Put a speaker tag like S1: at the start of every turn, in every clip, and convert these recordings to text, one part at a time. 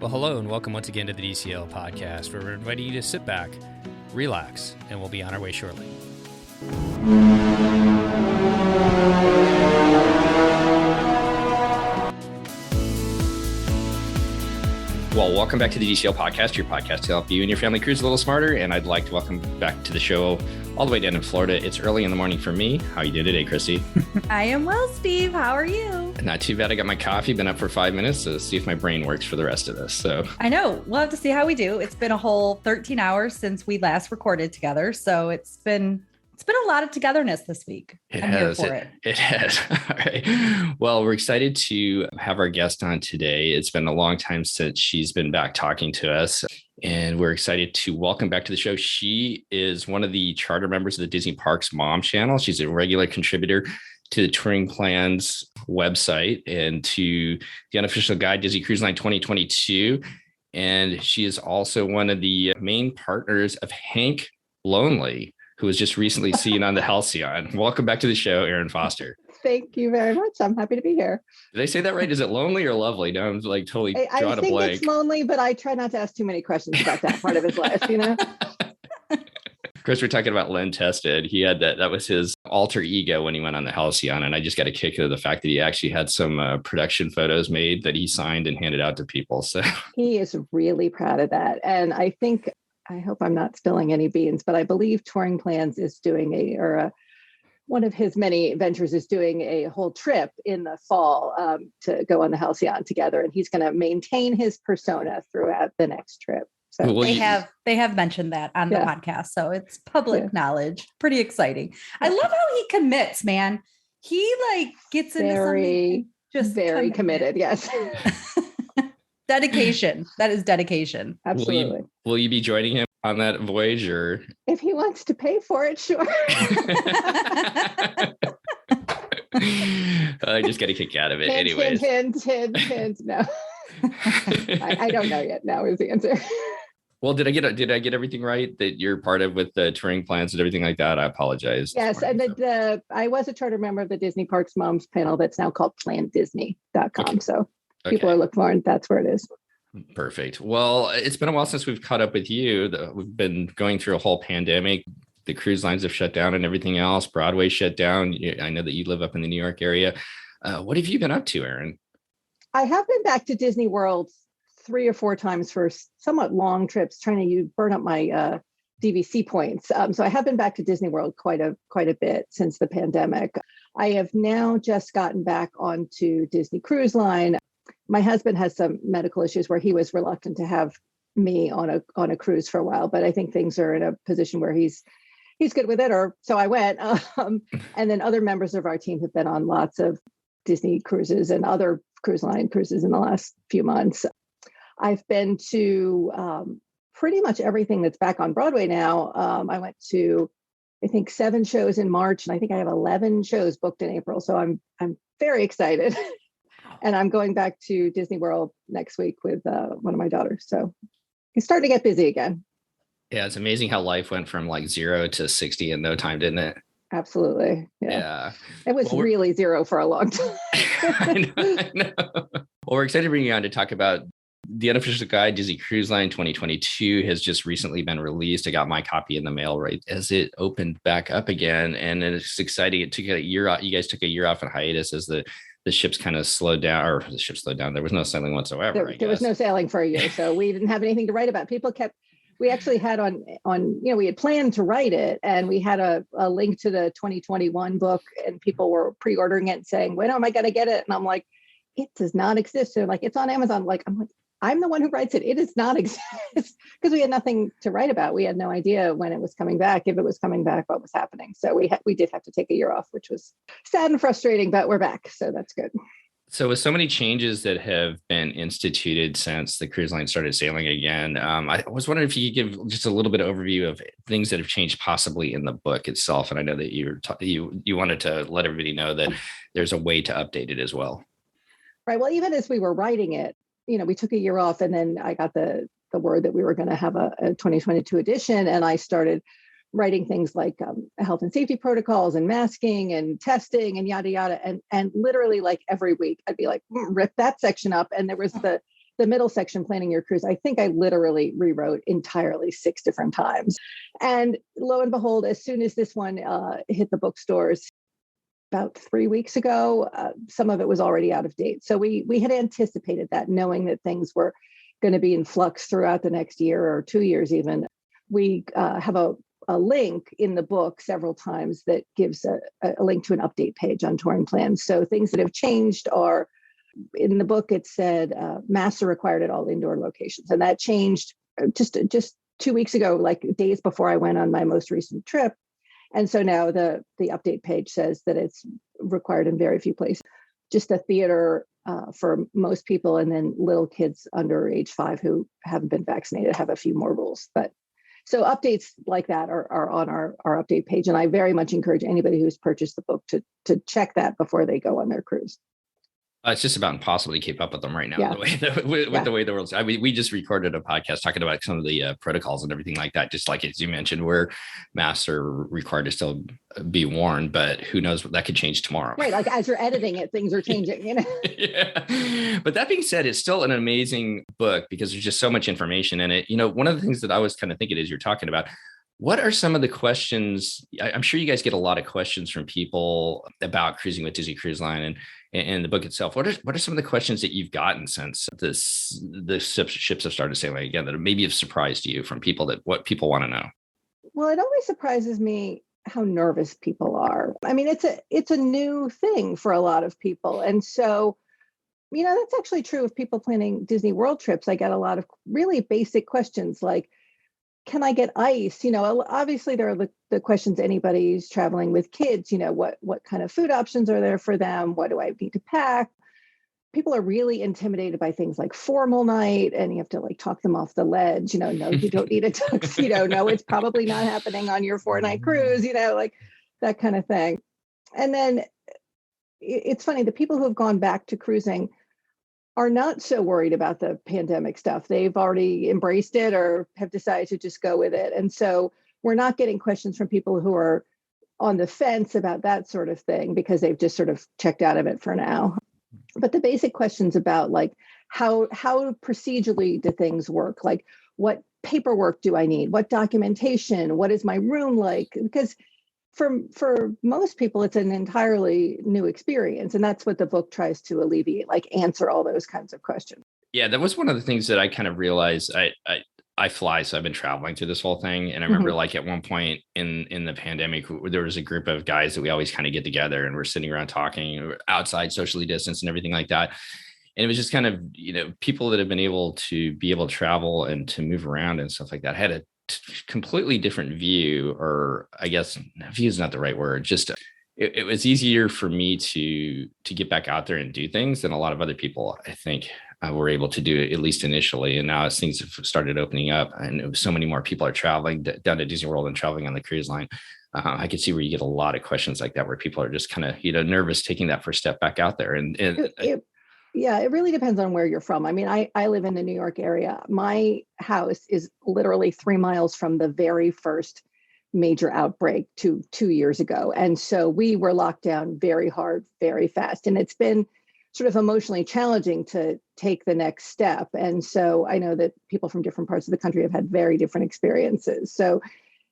S1: Well, hello and welcome once again to the DCL podcast, where we're inviting you to sit back, relax, and we'll be on our way shortly. Well, welcome back to the DCL podcast, your podcast to help you and your family cruise a little smarter. And I'd like to welcome back to the show all the way down in Florida. It's early in the morning for me. How you doing today, Christy?
S2: I am well, Steve. How are you?
S1: Not too bad. I got my coffee, been up for 5 minutes to see if my brain works for the rest of this. So
S2: I know. We'll have to see how we do. It's been a whole 13 hours since we last recorded together. So it's been a lot of togetherness this week.
S1: It has. It has. All right. Well, we're excited to have our guest on today. It's been a long time since she's been back talking to us, and we're excited to welcome back to the show. She is one of the charter members of the Disney Parks Mom channel. She's a regular contributor to the Touring Plans website and to the Unofficial Guide Disney Cruise Line 2022. And she is also one of the main partners of Hank Lonely, who was just recently seen on the Halcyon. Welcome back to the show, Erin Foster.
S3: Thank you very much. I'm happy to be here.
S1: Did I say that right? Is it lonely or lovely? No, I'm like totally drawing a blank.
S3: I think it's lonely, but I try not to ask too many questions about that part of his life, you know?
S1: Of course, we're talking about Len Tested. He had that was his alter ego when he went on the Halcyon. And I just got a kick out of the fact that he actually had some production photos made that he signed and handed out to people. So
S3: he is really proud of that. And I hope I'm not spilling any beans, but I believe Touring Plans is doing one of his many ventures is doing a whole trip in the fall to go on the Halcyon together. And he's going to maintain his persona throughout the next trip. So
S2: they have mentioned that on the podcast. So it's public knowledge. Pretty exciting. I love how he commits, man. He gets into something just
S3: very committed. Yes.
S2: Dedication. That is dedication.
S3: Absolutely.
S1: Will you be joining him on that voyage, or
S3: if he wants to pay for it, sure.
S1: I just got a kick out of it.
S3: Anyways. Hint. No, I don't know yet. Now is the answer.
S1: Well, did I get everything right that you're part of with the Touring Plans and everything like that? I apologize.
S3: Yes, and I was a charter member of the Disney Parks Moms panel that's now called PlanDisney.com. Okay. So people are looking for it. That's where it is.
S1: Perfect. Well, it's been a while since we've caught up with you. We've been going through a whole pandemic. The cruise lines have shut down and everything else. Broadway shut down. I know that you live up in the New York area. What have you been up to, Erin?
S3: I have been back to Disney World 3 or 4 times for somewhat long trips, trying to burn up my DVC points. So I have been back to Disney World quite a bit since the pandemic. I have now just gotten back onto Disney Cruise Line. My husband has some medical issues where he was reluctant to have me on a cruise for a while, but I think things are in a position where he's good with it, or so I went. And then other members of our team have been on lots of Disney cruises and other cruise line cruises in the last few months. I've been to pretty much everything that's back on Broadway now. I went to, I think, 7 shows in March, and I think I have 11 shows booked in April. So I'm very excited. And I'm going back to Disney World next week with one of my daughters. So it's starting to get busy again.
S1: Yeah, it's amazing how life went from 0 to 60 in no time, didn't it?
S3: Absolutely. Yeah. It was really 0 for a long time.
S1: I know. Well, we're excited to bring you on to talk about the Unofficial Guide Disney Cruise Line 2022 has just recently been released. I got my copy in the mail right as it opened back up again. And it's exciting. It took a year out. You guys took a year off in hiatus as the ships kind of slowed down, or the ship slowed down. There was no sailing whatsoever.
S3: There was no sailing for a year. So we didn't have anything to write about. We actually had we had planned to write it, and we had a link to the 2021 book, and people were pre-ordering it and saying, when am I going to get it? And I'm like, it does not exist. They're like, it's on Amazon. I'm the one who writes it. It does not exist, because we had nothing to write about. We had no idea when it was coming back, if it was coming back, what was happening. So we did have to take a year off, which was sad and frustrating, but we're back. So that's good.
S1: So with so many changes that have been instituted since the cruise line started sailing again, I was wondering if you could give just a little bit of overview of things that have changed possibly in the book itself. And I know that you wanted to let everybody know that there's a way to update it as well.
S3: Right. Well, even as we were writing it, we took a year off, and then I got the word that we were going to have a 2022 edition. And I started writing things like health and safety protocols and masking and testing and yada, yada. And literally every week I'd be like, rip that section up. And there was the the middle section, planning your cruise, I think I literally rewrote entirely 6 different times. And lo and behold, as soon as this one hit the bookstores about 3 weeks ago, some of it was already out of date. So we had anticipated that, knowing that things were going to be in flux throughout the next year or 2 years even. We have a link in the book several times that gives a link to an update page on touring plans. So things that have changed are, in the book, it said masks are required at all indoor locations. And that changed just 2 weeks ago, like days before I went on my most recent trip. And so now the update page says that it's required in very few places. Just the theater for most people, and then little kids under age 5 who haven't been vaccinated have a few more rules. But so updates like that are on our update page. And I very much encourage anybody who's purchased the book to check that before they go on their cruise.
S1: It's just about impossible to keep up with them right now.
S3: Yeah.
S1: The way the world's. I mean, we just recorded a podcast talking about some of the protocols and everything like that. Just like as you mentioned, where masks are required to still be worn, but who knows, that could change tomorrow.
S3: Right, like as you're editing it, things are changing.
S1: Yeah. But that being said, it's still an amazing book because there's just so much information in it. One of the things that I was kind of thinking as you're talking about, what are some of the questions? I'm sure you guys get a lot of questions from people about cruising with Disney Cruise Line and the book itself. What are some of the questions that you've gotten since the ships have started sailing again that maybe have surprised you from people, that what people want to know?
S3: Well, it always surprises me how nervous people are. I mean, it's a new thing for a lot of people. And so, that's actually true of people planning Disney World trips. I get a lot of really basic questions like, can I get ice? Obviously there are the questions anybody who's traveling with kids, what kind of food options are there for them? What do I need to pack? People are really intimidated by things like formal night, and you have to talk them off the ledge. No, you don't need a tuxedo. No, it's probably not happening on your 4-night cruise, like that kind of thing. And then it's funny, the people who have gone back to cruising are not so worried about the pandemic stuff. They've already embraced it or have decided to just go with it. And so we're not getting questions from people who are on the fence about that sort of thing because they've just sort of checked out of it for now. But the basic questions about how procedurally do things work? Like, what paperwork do I need? What documentation? What is my room like? Because for most people, it's an entirely new experience. And that's what the book tries to alleviate, answer all those kinds of questions.
S1: Yeah, that was one of the things that I kind of realized. I fly, so I've been traveling through this whole thing. And I remember at one point in the pandemic, there was a group of guys that we always kind of get together and we're sitting around talking outside, socially distanced and everything like that. And it was just kind of, people that have been able to travel and to move around and stuff like that had a completely different view, or I guess view is not the right word. Just it was easier for me to get back out there and do things than a lot of other people, I think, were able to do it, at least initially. And now as things have started opening up and so many more people are traveling down to Disney World and traveling on the cruise line, I could see where you get a lot of questions like that, where people are just kind of, nervous taking that first step back out there.
S3: Yeah, it really depends on where you're from. I mean, I live in the New York area. My house is literally 3 miles from the very first major outbreak 2 years ago. And so we were locked down very hard, very fast. And it's been sort of emotionally challenging to take the next step. And so I know that people from different parts of the country have had very different experiences. So,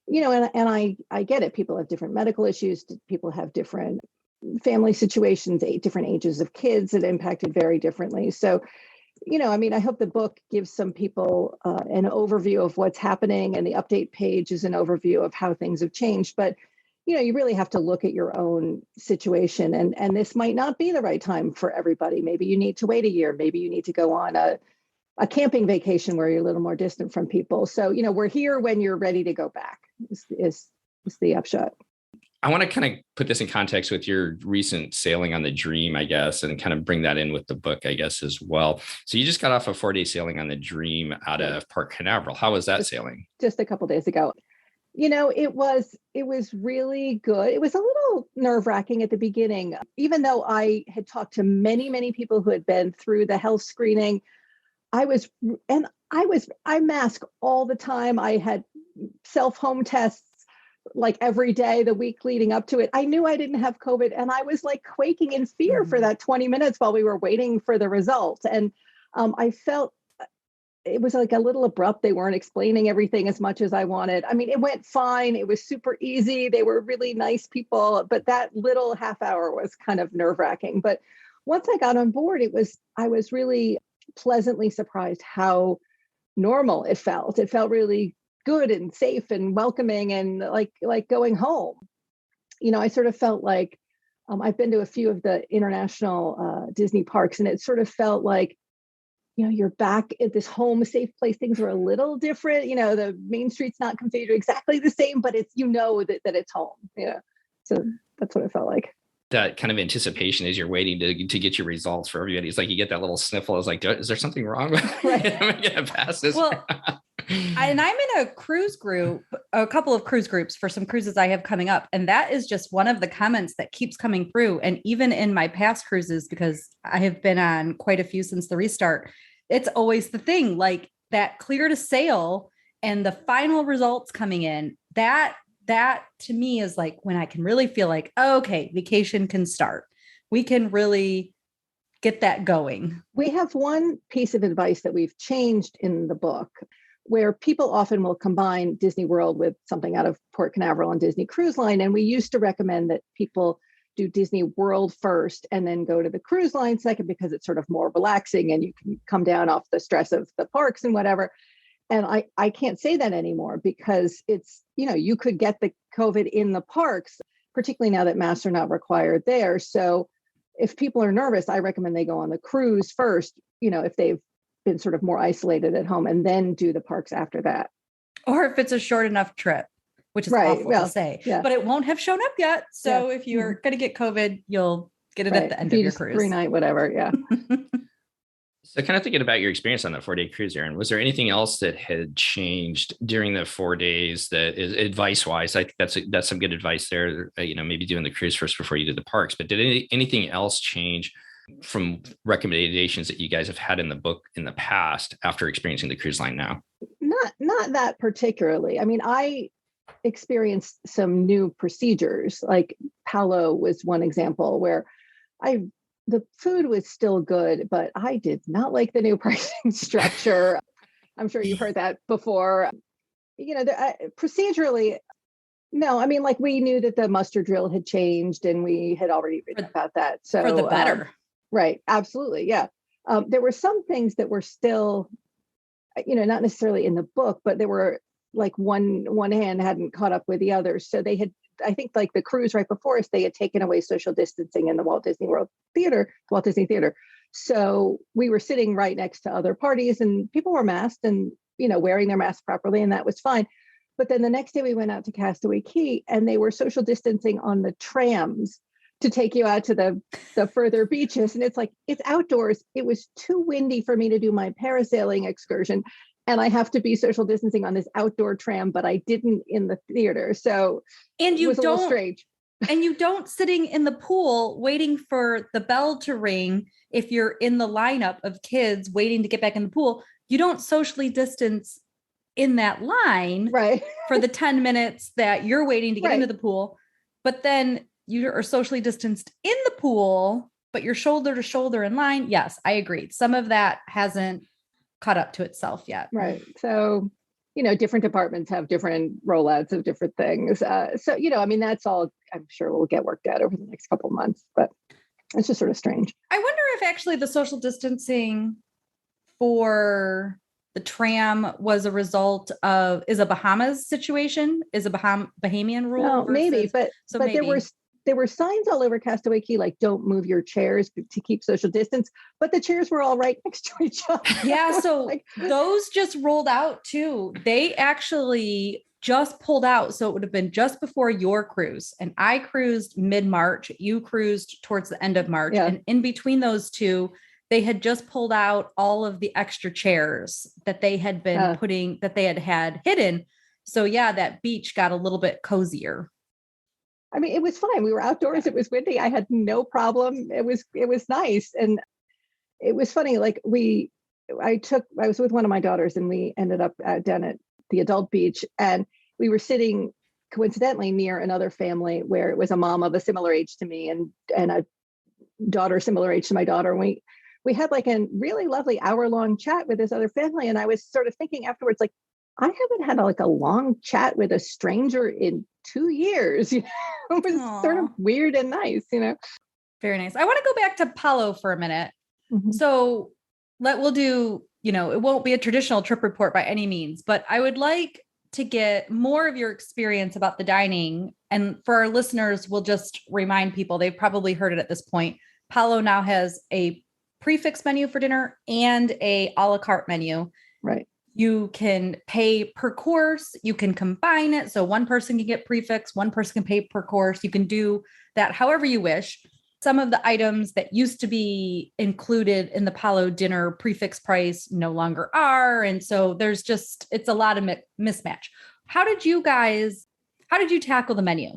S3: and I get it. People have different medical issues. People have different family situations, different ages of kids that impacted very differently. So, I hope the book gives some people an overview of what's happening, and the update page is an overview of how things have changed. But, you really have to look at your own situation, and this might not be the right time for everybody. Maybe you need to wait a year. Maybe you need to go on a camping vacation where you're a little more distant from people. So, we're here when you're ready to go back is the upshot.
S1: I want to kind of put this in context with your recent sailing on the Dream, I guess, and kind of bring that in with the book, I guess, as well. So you just got off a 4-day sailing on the Dream out of Port Canaveral. How was that sailing?
S3: Just a couple of days ago. It was really good. It was a little nerve-wracking at the beginning, even though I had talked to many, many people who had been through the health screening. I mask all the time. I had self-home tests every day, the week leading up to it. I knew I didn't have COVID, and I was quaking in fear for that 20 minutes while we were waiting for the result. And I felt it was like a little abrupt. They weren't explaining everything as much as I wanted. I mean, it went fine. It was super easy. They were really nice people, but that little half hour was kind of nerve-wracking. But once I got on board, I was really pleasantly surprised how normal it felt. It felt really good and safe and welcoming and like going home. I sort of felt like I've been to a few of the international Disney parks, and it sort of felt like, you're back at this home safe place. Things are a little different. The main street's not configured exactly the same, but it's, that it's home. So that's what it felt like.
S1: That kind of anticipation as you're waiting to get your results for everybody. It's like you get that little sniffle. It's like, is there something wrong with
S3: right.
S1: I'm gonna pass this?
S2: Well, and I'm in a cruise group, a couple of cruise groups for some cruises I have coming up. And that is just one of the comments that keeps coming through. And even in my past cruises, because I have been on quite a few since the restart, it's always the thing, like that clear to sail and the final results coming in, that to me is like when I can really feel like, okay, vacation can start. We can really get that going.
S3: We have one piece of advice that we've changed in the book, where people often will combine Disney World with something out of Port Canaveral and Disney Cruise Line. And we used to recommend that people do Disney World first and then go to the cruise line second, because it's sort of more relaxing and you can come down off the stress of the parks and whatever. And I can't say that anymore, because it's, you could get the COVID in the parks, particularly now that masks are not required there. So if people are nervous, I recommend they go on the cruise first, if they've been sort of more isolated at home, and then do the parks after that.
S2: Or if it's a short enough trip, which is
S3: right.
S2: awful to say, but it won't have shown up yet. So if you're going to get COVID, you'll get it at the end of your cruise.
S3: 3-night, whatever. Yeah.
S1: So kind of thinking about your experience on that 4-day cruise, Erin, was there anything else that had changed during the 4 days that is advice-wise? I think that's some good advice there, maybe doing the cruise first before you did the parks, but did anything else change from recommendations that you guys have had in the book in the past after experiencing the cruise line now?
S3: Not that particularly. I mean, I experienced some new procedures, like Palo was one example where the food was still good, but I did not like the new pricing structure. I'm sure you've heard that before. Procedurally, no, I mean, like we knew that the muster drill had changed and we had already written about that. So
S2: for the better.
S3: Right. Absolutely. Yeah. There were some things that were still, not necessarily in the book, but there were like one hand hadn't caught up with the other. So they had, I think like the cruise right before us, they had taken away social distancing in the Walt Disney Theater. So we were sitting right next to other parties and people were masked and, wearing their masks properly. And that was fine. But then the next day we went out to Castaway Cay and they were social distancing on the trams to take you out to the further beaches. And it's like, it's outdoors. It was too windy for me to do my parasailing excursion. And I have to be social distancing on this outdoor tram, but I didn't in the theater. So
S2: it was
S3: a little strange.
S2: And you don't sitting in the pool waiting for the bell to ring. If you're in the lineup of kids waiting to get back in the pool, you don't socially distance in that line
S3: right.
S2: for the 10 minutes that you're waiting to get into the pool. But then you are socially distanced in the pool, but you're shoulder to shoulder in line. Yes, I agree. Some of that hasn't caught up to itself yet.
S3: Right. So, different departments have different rollouts of different things. I mean, that's all I'm sure will get worked out over the next couple of months, but it's just sort of strange.
S2: I wonder if actually the social distancing for the tram was a result of, is a Bahamas situation? Is a Bahamian rule?
S3: No, maybe, but
S2: maybe.
S3: There were signs all over Castaway Cay, like don't move your chairs to keep social distance, but the chairs were all right next to each other.
S2: Yeah. So those just rolled out too. They actually just pulled out. So it would have been just before your cruise. And I cruised mid-March. You cruised towards the end of March. Yeah. And in between those two, they had just pulled out all of the extra chairs that they had been that they had hidden. So yeah, that beach got a little bit cozier.
S3: I mean, it was fine. We were outdoors. It was windy. I had no problem. It was nice. And it was funny. Like I was with one of my daughters and we ended up down at the adult beach and we were sitting coincidentally near another family where it was a mom of a similar age to me and a daughter similar age to my daughter. And we we had like a really lovely hour-long chat with this other family. And I was sort of thinking afterwards, like, I haven't had like a long chat with a stranger in 2 years. It was sort of weird and nice,
S2: Very nice. I want to go back to Palo for a minute.
S3: Mhm.
S2: So we'll do, it won't be a traditional trip report by any means, but I would like to get more of your experience about the dining. And for our listeners, we'll just remind people, they've probably heard it at this point. Palo now has a prefix menu for dinner and a la carte menu.
S3: Right.
S2: You can pay per course. You can combine it. So one person can get prefix, one person can pay per course. You can do that however you wish. Some of the items that used to be included in the Palo dinner prefix price no longer are. And so it's a lot of mismatch. How did you tackle the menu?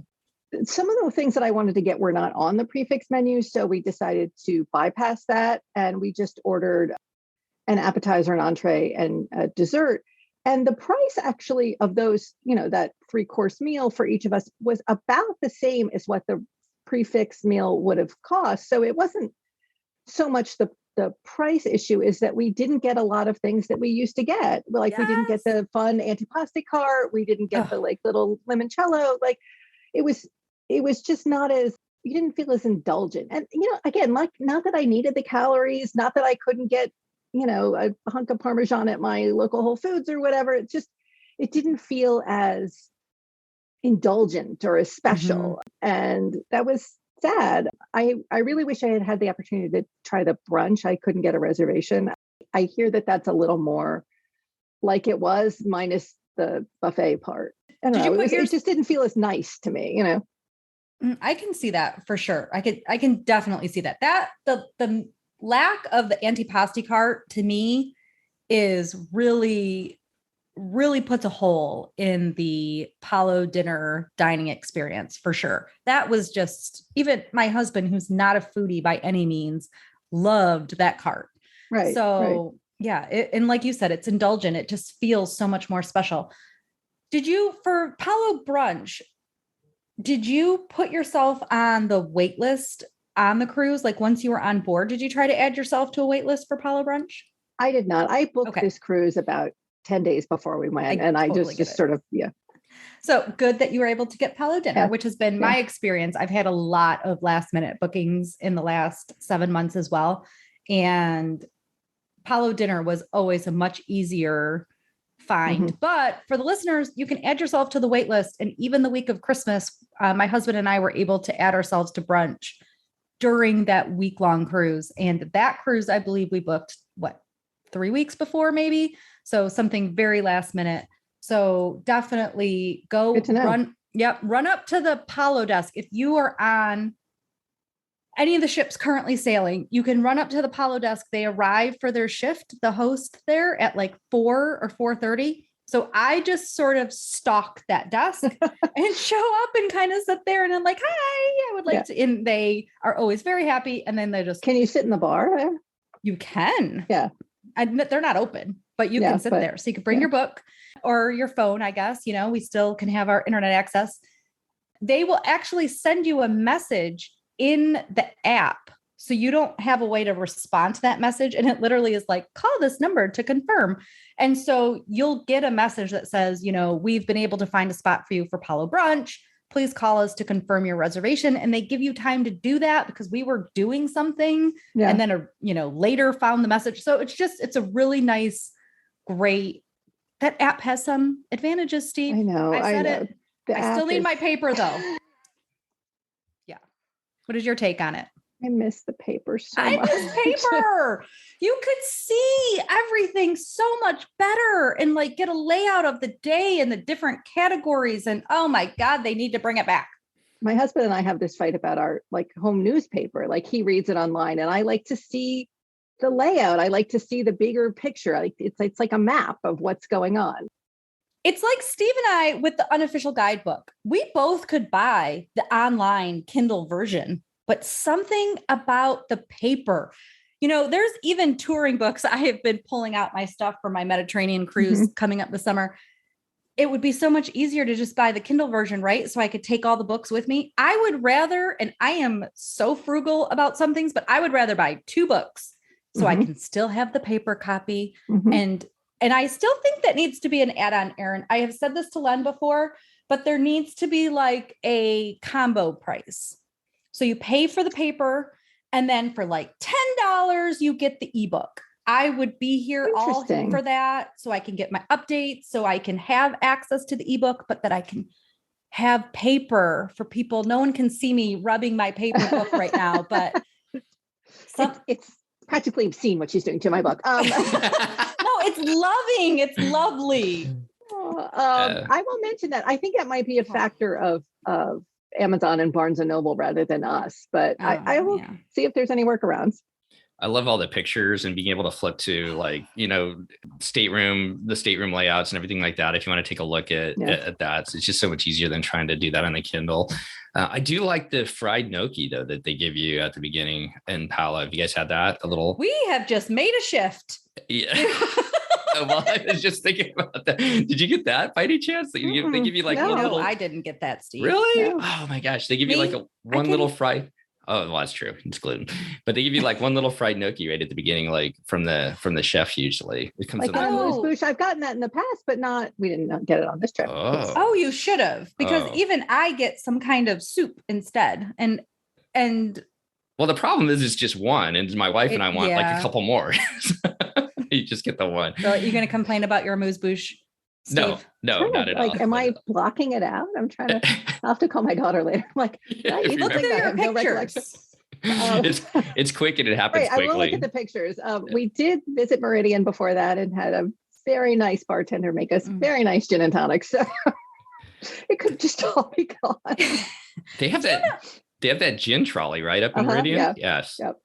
S3: Some of the things that I wanted to get were not on the prefix menu. So we decided to bypass that. And we just ordered an appetizer, an entree, and a dessert. And the price actually of those, that 3-course meal for each of us was about the same as what the prefix meal would have cost. So it wasn't so much the price issue, is that we didn't get a lot of things that we used to get. Like, we didn't get the fun antipasti cart. We didn't get the like little limoncello. Like, it was just not as, you didn't feel as indulgent. And, again, like, not that I needed the calories, not that I couldn't get, a hunk of Parmesan at my local Whole Foods or whatever. It didn't feel as indulgent or as special. Mm-hmm. And that was sad. I really wish I had had the opportunity to try the brunch. I couldn't get a reservation. I hear that that's a little more like it was, minus the buffet part. I don't know. It just didn't feel as nice to me,
S2: I can see that for sure. I can definitely see that. The lack of the antipasti cart to me is really, really puts a hole in the Palo dinner dining experience for sure. That was just, even my husband, who's not a foodie by any means, loved that cart.
S3: Right.
S2: So yeah. And like you said, it's indulgent. It just feels so much more special. For Palo brunch, did you put yourself on the wait list on the cruise? Like, once you were on board, did you try to add yourself to a wait list for Palo brunch?
S3: I did not. I booked this cruise about 10 days before we went. I just sort of.
S2: So good that you were able to get Palo dinner, which has been my experience. I've had a lot of last minute bookings in the last 7 months as well. And Palo dinner was always a much easier find. Mm-hmm. But for the listeners, you can add yourself to the wait list. And even the week of Christmas, my husband and I were able to add ourselves to brunch during that week-long cruise. And that cruise, I believe we booked 3 weeks before, maybe. So something very last minute. So definitely go run up to the Palo desk. If you are on any of the ships currently sailing, you can run up to the Palo desk. They arrive for their shift, the host there, at like 4 or 4:30. So I just sort of stalk that desk and show up and kind of sit there, and I'm like, hi, I would like to, and they are always very happy. And then they just,
S3: can you sit in the bar there?
S2: You can.
S3: Yeah.
S2: They're not open, but you can sit there. So you can bring your book or your phone, I guess, we still can have our internet access. They will actually send you a message in the app. So you don't have a way to respond to that message. And it literally is like, call this number to confirm. And so you'll get a message that says, we've been able to find a spot for you for Palo brunch. Please call us to confirm your reservation. And they give you time to do that because we were doing something and then, later found the message. So it's a really nice, great, that app has some advantages, Steve.
S3: I know.
S2: I said it. I still need my paper though. Yeah. What is your take on it?
S3: I miss the paper so much.
S2: I miss paper. You could see everything so much better and like get a layout of the day and the different categories. And oh my God, they need to bring it back.
S3: My husband and I have this fight about our home newspaper. Like, he reads it online and I like to see the layout. I like to see the bigger picture. It's like a map of what's going on.
S2: It's like Steve and I with the Unofficial guidebook. We both could buy the online Kindle version, but something about the paper, there's even touring books. I have been pulling out my stuff for my Mediterranean cruise coming up this summer. It would be so much easier to just buy the Kindle version, right? So I could take all the books with me. I would rather, and I am so frugal about some things, but I would rather buy 2 books so I can still have the paper copy.
S3: Mhm.
S2: And I still think that needs to be an add-on, Erin. I have said this to Len before, but there needs to be like a combo price. So you pay for the paper, and then for like $10, you get the ebook. I would be here all for that, so I can get my updates, so I can have access to the ebook, but that I can have paper for people. No one can see me rubbing my paper book right now, but
S3: it's practically obscene what she's doing to my book.
S2: No, it's loving. It's lovely.
S3: I will mention that I think that might be a factor of Amazon and Barnes and Noble rather than us, but I will see if there's any workarounds.
S1: I love all the pictures and being able to flip to like, the stateroom layouts and everything like that. If you want to take a look at that, it's just so much easier than trying to do that on the Kindle. I do like the fried gnocchi though, that they give you at the beginning in Palo. Have you guys had that a little?
S2: We have just made a shift.
S1: Yeah. Well, I was just thinking about that. Did you get that by any chance? They give you like one little...
S2: I didn't get that, Steve.
S1: Really?
S2: No.
S1: Oh my gosh. They give you like one little fried. Oh, well, that's true. It's gluten, but they give you like one little fried gnocchi right at the beginning, like from the chef. Usually, it comes
S3: like amuse-bouche. I've gotten that in the past, but we didn't get it on this trip.
S2: Oh, you should have, because even I get some kind of soup instead, and
S1: well, the problem is it's just one, and my wife and I want like a couple more. You just get the one.
S2: So you're going to complain about your amuse-bouche?
S1: No, not at all.
S3: Am I blocking it out? I'm trying to. I'll have to call my daughter later. I'm like,
S2: look at your pictures.
S1: It's quick and it happens quickly.
S3: I will look at the pictures. We did visit Meridian before that and had a very nice bartender make us very nice gin and tonic. So it could just all be gone.
S1: They have that gin trolley right up in Meridian.
S3: Yeah.
S1: Yes.
S3: Yep.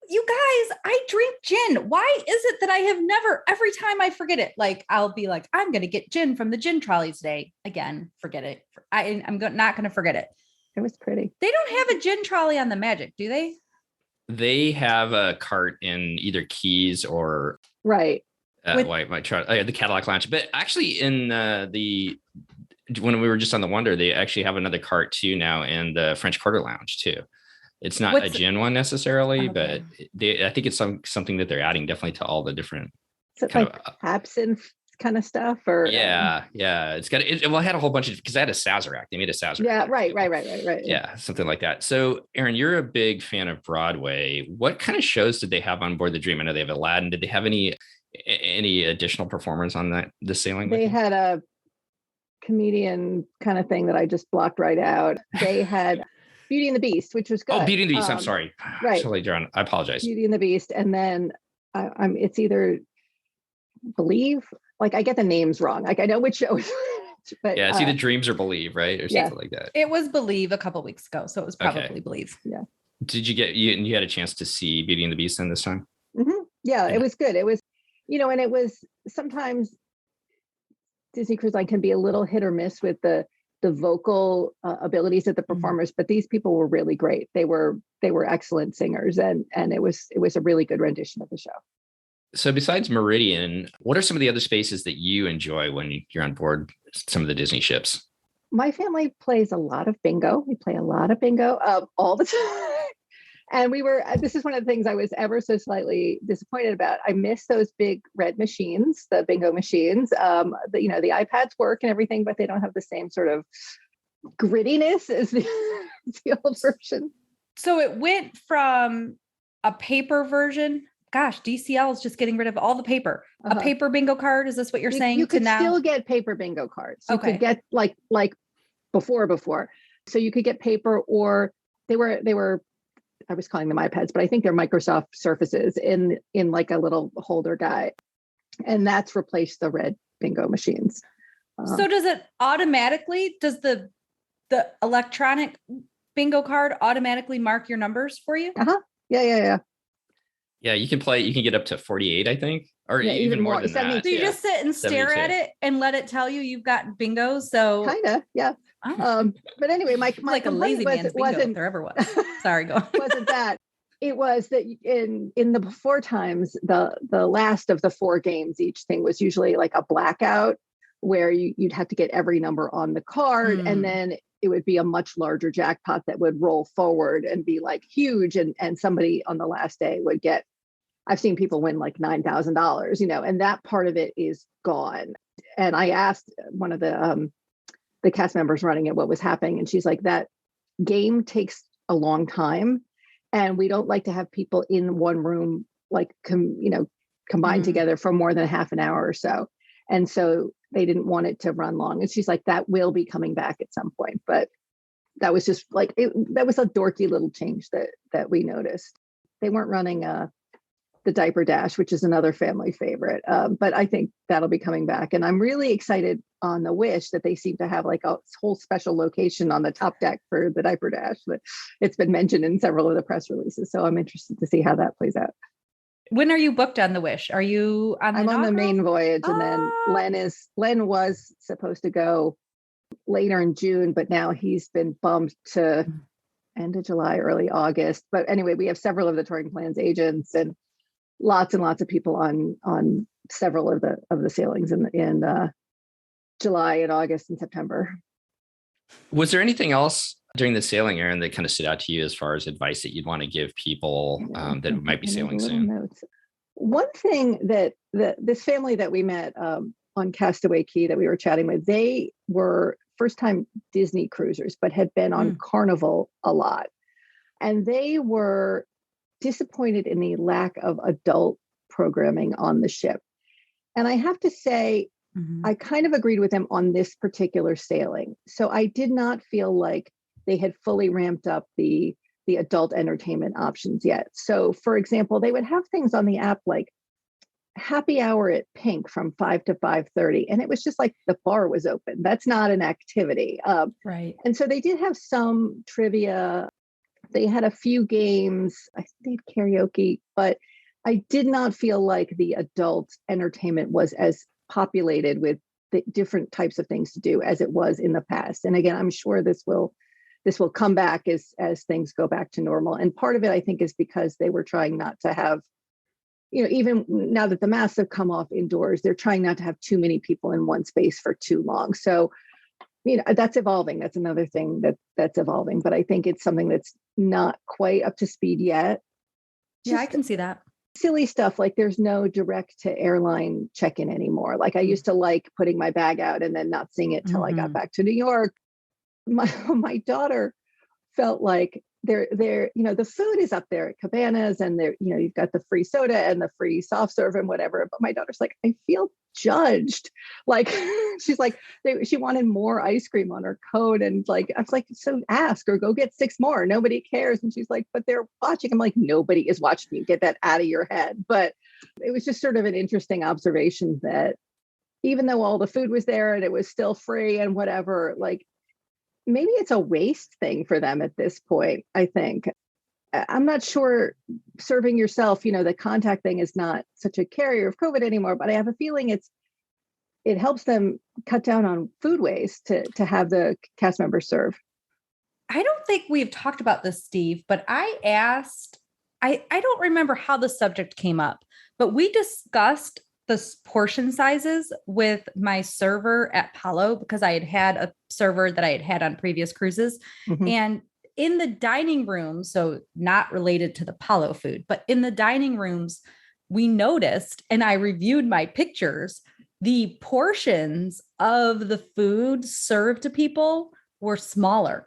S2: You guys, I drink gin. Why is it that I have never, every time I forget it, like I'll be like, I'm going to get gin from the gin trolley today. Again, forget it. I'm not going to forget it.
S3: It was pretty.
S2: They don't have a gin trolley on the Magic, do they?
S1: They have a cart in either Keys or
S3: right.
S1: The Cadillac Lounge. But actually in when we were just on the Wonder, they actually have another cart too now in the French Quarter Lounge too. It's not a gin one necessarily, but I think it's something that they're adding definitely to all the different
S3: kind of absinthe kind of stuff, or
S1: it's got it had a whole bunch of, because I had a Sazerac. They made a Sazerac.
S3: Yeah, right.
S1: Yeah, something like that. So, Erin, you're a big fan of Broadway. What kind of shows did they have on board the Dream? I know they have Aladdin. Did they have any additional performers on the sailing?
S3: They had a comedian kind of thing that I just blocked right out. They had Beauty and the Beast, which was good.
S1: Oh, Beauty and the Beast. I'm sorry.
S3: Right.
S1: Totally drawn. I apologize.
S3: Beauty and the Beast. And then it's either Believe. Like I get the names wrong. Like I know which show. But
S1: yeah, it's either Dreams or Believe, right? Or something like that.
S2: It was Believe a couple weeks ago. So it was probably Believe.
S3: Yeah.
S1: Did you had a chance to see Beauty and the Beast then this time?
S3: Mm-hmm. Yeah, it was good. It was, and it was sometimes Disney Cruise Line can be a little hit or miss with the vocal abilities of the performers, but these people were really great. They were excellent singers, and it was a really good rendition of the show.
S1: So besides Meridian, what are some of the other spaces that you enjoy when you're on board some of the Disney ships?
S3: My family plays a lot of bingo. We play a lot of bingo all the time. And this is one of the things I was ever so slightly disappointed about. I miss those big red machines, the bingo machines. The iPads work and everything, but they don't have the same sort of grittiness as the old version.
S2: So it went from a paper version. Gosh, DCL is just getting rid of all the paper. A paper bingo card. Is this what you're saying?
S3: You could still get paper bingo cards. You could get like before. So you could get paper, or they were, I was calling them iPads, but I think they're Microsoft Surfaces in like a little holder guy. And that's replaced the red bingo machines.
S2: So does the electronic bingo card automatically mark your numbers for you?
S3: Yeah.
S1: Yeah, you can get up to 48, I think, or even more than
S3: 72.
S1: that.
S2: So you just sit and stare
S1: 72.
S2: at it and let it tell you you've got bingo. So
S3: kind of, yeah. But anyway, my
S2: like a lazy man's bingo if there ever was. Sorry, go on.
S3: Wasn't that? It was that in the before times, the last of the 4 games, each thing was usually like a blackout where you'd have to get every number on the card, and then it would be a much larger jackpot that would roll forward and be like huge, and somebody on the last day would get I've seen people win like $9,000, and that part of it is gone. And I asked one of the cast members running it what was happening, and she's like, that game takes a long time, and we don't like to have people in one room like combined together for more than half an hour or so. And so they didn't want it to run long. And she's like, that will be coming back at some point. But that was just like, that was a dorky little change that we noticed. They weren't running the diaper dash, which is another family favorite. But I think that'll be coming back. And I'm really excited on the Wish that they seem to have like a whole special location on the top deck for the diaper dash. But it's been mentioned in several of the press releases. So I'm interested to see how that plays out.
S2: When are you booked on the Wish? Are you on the
S3: I'm on the main voyage, and then Len was supposed to go later in June, but now he's been bumped to end of July, early August. But anyway, we have several of the touring plans agents and lots of people on several of the sailings in July and August and September.
S1: Was there anything else during the sailing, Erin, that kind of stood out to you as far as advice that you'd want to give people that might be sailing soon?
S3: Notes. One thing that this family that we met on Castaway Cay that we were chatting with, they were first-time Disney cruisers, but had been on Carnival a lot. And they were disappointed in the lack of adult programming on the ship. And I have to say, I kind of agreed with them on this particular sailing. So I did not feel like they had fully ramped up the adult entertainment options yet. So for example, they would have things on the app like happy hour at Pink from 5 to 5:30. And it was just like the bar was open. That's not an activity.
S2: Right.
S3: And so they did have some trivia. They had a few games. I think they had karaoke, but I did not feel like the adult entertainment was as populated with the different types of things to do as it was in the past. And again, I'm sure this will come back as things go back to normal. And part of it, I think, is because they were trying not to have, even now that the masks have come off indoors, they're trying not to have too many people in one space for too long. So, that's evolving. That's another thing that's evolving. But I think it's something that's not quite up to speed yet.
S2: Yeah, I can see that.
S3: Silly stuff like there's no direct to airline check-in anymore. Like I used to like putting my bag out and then not seeing it till I got back to New York. My daughter felt like the food is up there at Cabanas, and there, you've got the free soda and the free soft serve and whatever. But my daughter's like, I feel judged. Like she's like, she wanted more ice cream on her coat, and like I was like, so ask or go get 6 more. Nobody cares. And she's like, but they're watching. I'm like, nobody is watching you. Get that out of your head. But it was just sort of an interesting observation that even though all the food was there and it was still free and whatever, like, maybe it's a waste thing for them at this point, I think. I'm not sure serving yourself, the contact thing is not such a carrier of COVID anymore, but I have a feeling it helps them cut down on food waste to have the cast members serve.
S2: I don't think we've talked about this, Steve, but I asked, I don't remember how the subject came up, but we discussed the portion sizes with my server at Palo because I had a server that I had on previous cruises. And in the dining room, so not related to the Palo food, but in the dining rooms, we noticed, and I reviewed my pictures, the portions of the food served to people were smaller.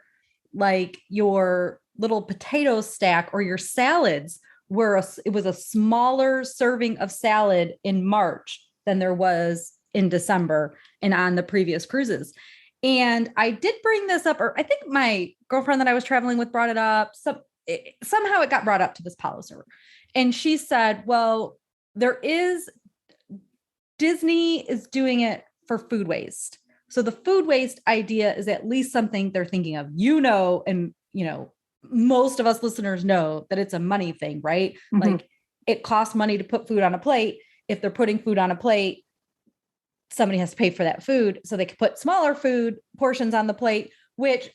S2: Like your little potato stack or your salads it was a smaller serving of salad in March than there was in December and on the previous cruises. And I did bring this up, or I think my girlfriend that I was traveling with brought it up. Somehow it got brought up to this Palo server. And she said, well, Disney is doing it for food waste. So the food waste idea is at least something they're thinking of, and most of us listeners know that it's a money thing, right? Like it costs money to put food on a plate. If they're putting food on a plate, somebody has to pay for that food. So they can put smaller food portions on the plate, which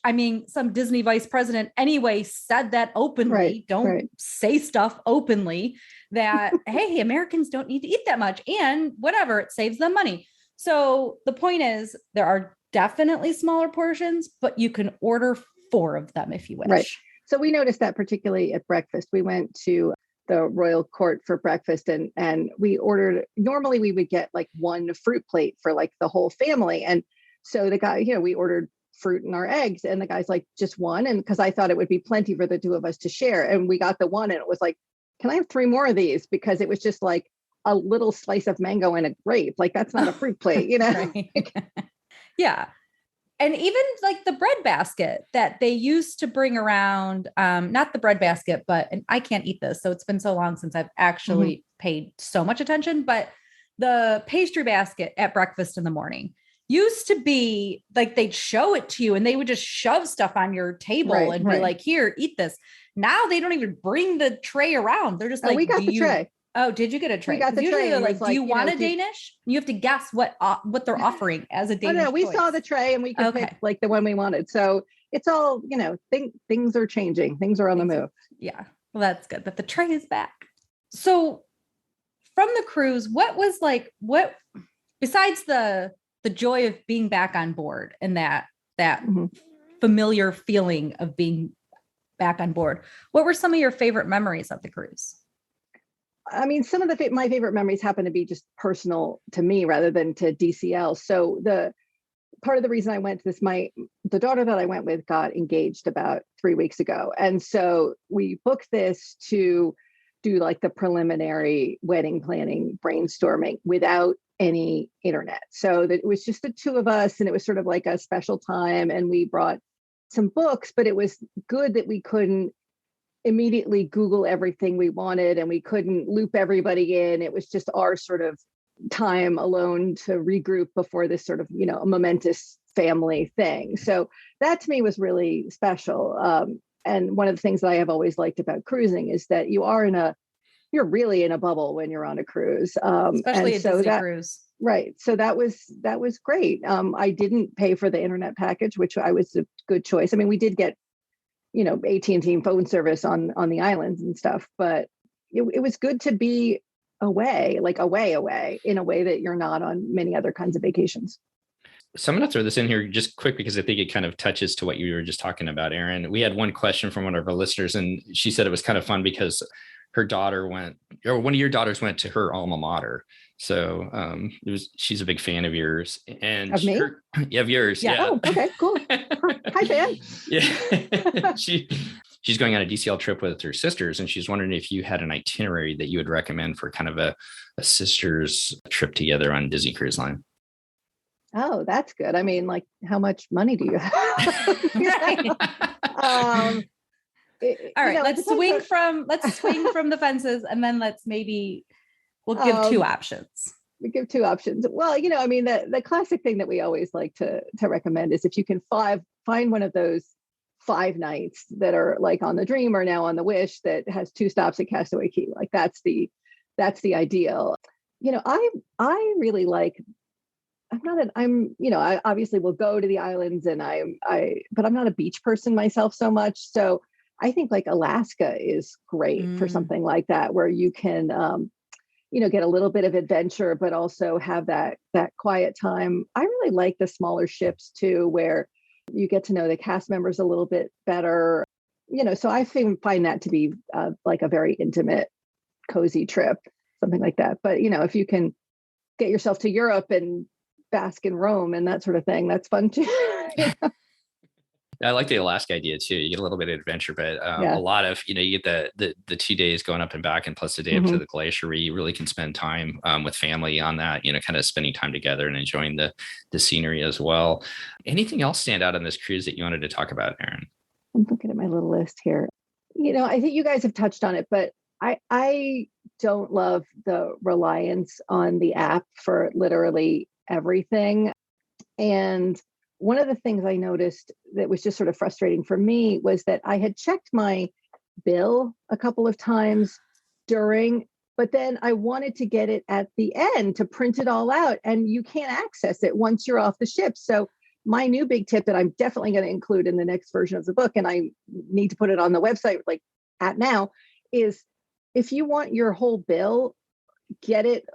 S2: some Disney vice president anyway said that openly.
S3: Right,
S2: don't say stuff openly that, hey, Americans don't need to eat that much and whatever, it saves them money. So the point is there are definitely smaller portions, but you can order 4 of them if you wish.
S3: Right. So we noticed that particularly at breakfast. We went to the royal court for breakfast, and we ordered, normally we would get like one fruit plate for like the whole family. And so the guy, we ordered fruit and our eggs, and the guy's like, just one. And because I thought it would be plenty for the two of us to share, and we got the one, and it was like, can I have 3 more of these? Because it was just like a little slice of mango and a grape. Like, that's not a fruit plate,
S2: Right. Yeah. And even like the bread basket that they used to bring around, not the bread basket, but, and I can't eat this, so it's been so long since I've actually paid so much attention, but the pastry basket at breakfast in the morning used to be like, they'd show it to you and they would just shove stuff on your table and be like, here, eat this. Now they don't even bring the tray around. They're just like,
S3: we got the tray.
S2: Oh, did you get a tray?
S3: We got the tray.
S2: Like, do you want a Danish? You have to guess what they're offering as a Danish.
S3: Oh, no, we
S2: choice.
S3: saw the tray and we could pick like the one we wanted. So it's all, things are changing. Things are on the move.
S2: Yeah. Well, that's good that the tray is back. So from the cruise, what besides the joy of being back on board and that familiar feeling of being back on board, what were some of your favorite memories of the cruise?
S3: I mean, some of my favorite memories happen to be just personal to me rather than to DCL. So the part of the reason I went to this, the daughter that I went with got engaged about 3 weeks ago. And so we booked this to do like the preliminary wedding planning brainstorming without any internet. So that it was just the two of us, and it was sort of like a special time. And we brought some books, but it was good that we couldn't immediately Google everything we wanted, and we couldn't loop everybody in. It was just our sort of time alone to regroup before this sort of, a momentous family thing. So that to me was really special. And one of the things that I have always liked about cruising is that you're really in a bubble when you're on a cruise.
S2: Especially a Disney cruise.
S3: Right. So that was great. I didn't pay for the internet package, which I was a good choice. I mean, we did get AT&T phone service on the islands and stuff, but it was good to be away in a way that you're not on many other kinds of vacations.
S1: So I'm going to throw this in here just quick because I think it kind of touches to what you were just talking about, Erin. We had one question from one of our listeners, and she said it was kind of fun because one of your daughters went to her alma mater. So she's a big fan of yours. And
S3: of me?
S1: Of yours. Yeah.
S3: Oh, okay, cool. Hi, fan.
S1: Yeah. She's going on a DCL trip with her sisters, and she's wondering if you had an itinerary that you would recommend for kind of a sisters trip together on Disney Cruise Line.
S3: Oh, that's good. I mean, like, how much money do you have?
S2: All right, let's swing from the fences, and then we'll give 2 options.
S3: We give 2 options. Well, I mean, the classic thing that we always like to recommend is if you can find one of those 5 nights that are like on the Dream or now on the Wish that has 2 stops at Castaway Cay. Like that's the ideal. I really like. I obviously will go to the islands, and but I'm not a beach person myself so much. So I think like Alaska is great for something like that, where you can, get a little bit of adventure, but also have that quiet time. I really like the smaller ships too, where you get to know the cast members a little bit better. So I find that to be like a very intimate, cozy trip, something like that. But if you can get yourself to Europe and bask in Rome and that sort of thing, that's fun too.
S1: I like the Alaska idea too. You get a little bit of adventure, but a lot of, you get the 2 days going up and back, and plus the day up to the glacier, where you really can spend time with family on that, kind of spending time together and enjoying the scenery as well. Anything else stand out on this cruise that you wanted to talk about, Erin?
S3: I'm looking at my little list here. I think you guys have touched on it, but I don't love the reliance on the app for literally everything. And one of the things I noticed that was just sort of frustrating for me was that I had checked my bill a couple of times but then I wanted to get it at the end to print it all out, and you can't access it once you're off the ship. So my new big tip that I'm definitely going to include in the next version of the book, and I need to put it on the website like at now, is if you want your whole bill, get it,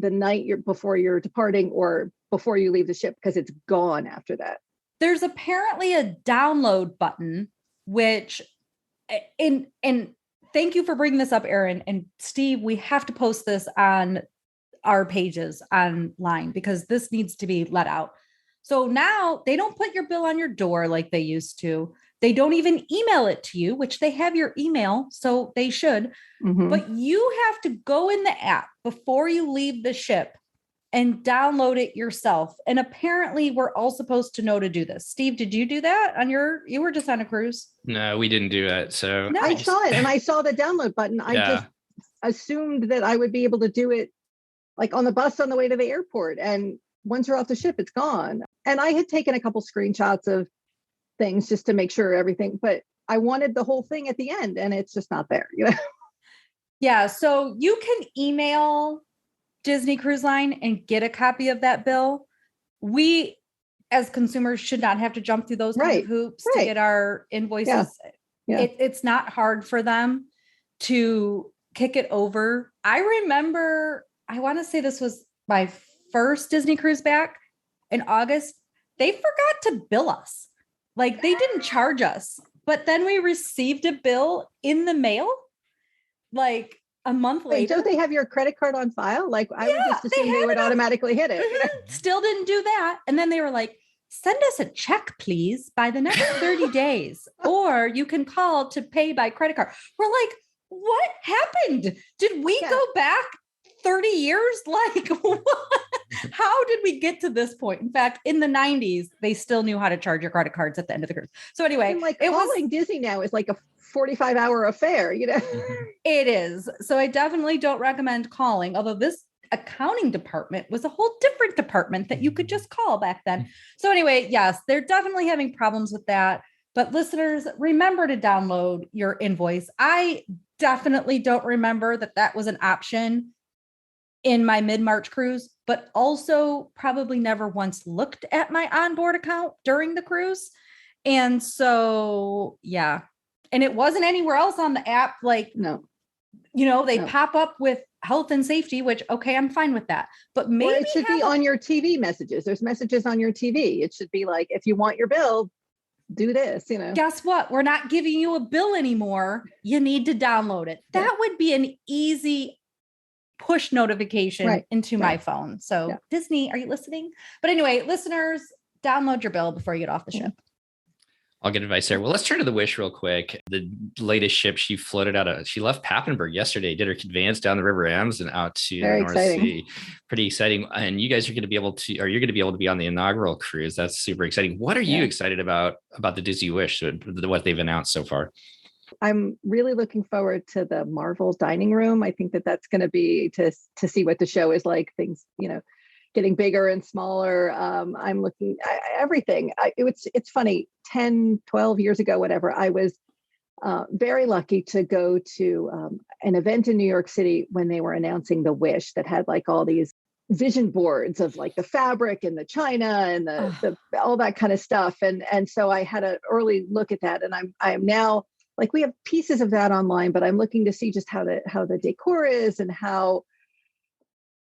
S3: the night before you're departing or before you leave the ship, because it's gone after that.
S2: There's apparently a download button, which thank you for bringing this up, Erin. And Steve, we have to post this on our pages online because this needs to be let out. So now they don't put your bill on your door like they used to. They don't even email it to you, which they have your email, so they should.
S3: Mhm.
S2: But you have to go in the app before you leave the ship and download it yourself. And apparently we're all supposed to know to do this. Steve, did you do that you were just on a cruise?
S1: No, we didn't do it. So
S2: No.
S3: I saw it and I saw the download button. I just assumed that I would be able to do it like on the bus on the way to the airport. And once you're off the ship, it's gone. And I had taken a couple screenshots of things just to make sure everything, but I wanted the whole thing at the end and it's just not there, you know?
S2: Yeah. So you can email Disney Cruise Line and get a copy of that bill. We as consumers should not have to jump through those kind of hoops to get our invoices.
S3: Yeah.
S2: It's not hard for them to kick it over. I remember, I want to say this was my first Disney cruise back in August. They forgot to bill us. Like they didn't charge us, but then we received a bill in the mail like a month later.
S3: Wait, don't they have your credit card on file? Like I would just assume they would automatically hit it. You know?
S2: Still didn't do that. And then they were like, send us a check, please, by the next 30 days, or you can call to pay by credit card. We're like, what happened? Did we go back 30 years? Like, what? How did we get to this point? In fact, in the 90s, they still knew how to charge your credit cards at the end of the cruise. So anyway,
S3: and like calling Disney now is like a 45-hour affair, you know?
S2: It is. So I definitely don't recommend calling, although this accounting department was a whole different department that you could just call back then. So anyway, yes, they're definitely having problems with that. But listeners, remember to download your invoice. I definitely don't remember that was an option in my mid-March cruise, but also probably never once looked at my onboard account during the cruise. And so, yeah. And it wasn't anywhere else on the app. Like,
S3: no,
S2: they pop up with health and safety, which, okay, I'm fine with that. But maybe
S3: it should be on your TV messages. There's messages on your TV. It should be like, if you want your bill, do this, you know.
S2: Guess what? We're not giving you a bill anymore. You need to download it. That would be an easy push notification into my phone. So Disney, are you listening? But anyway, listeners, download your bill before you get off the ship.
S1: I'll get advice there. Well, let's turn to the Wish real quick. The latest ship she left Papenburg yesterday, did her advance down the River Ems and out to the North Sea. Pretty exciting. And you guys are going to be able to, or you're going to be able to be on the inaugural cruise. That's super exciting. What are you excited about the Disney Wish, what they've announced so far?
S3: I'm really looking forward to the Marvel dining room. I think that's going to be to see what the show is like, things, getting bigger and smaller. I'm looking at everything. It's funny, 10, 12 years ago, whatever, I was very lucky to go to an event in New York City when they were announcing the Wish that had like all these vision boards of like the fabric and the china and the all that kind of stuff. And so I had an early look at that, and I am now, like, we have pieces of that online, but I'm looking to see just how the decor is and how,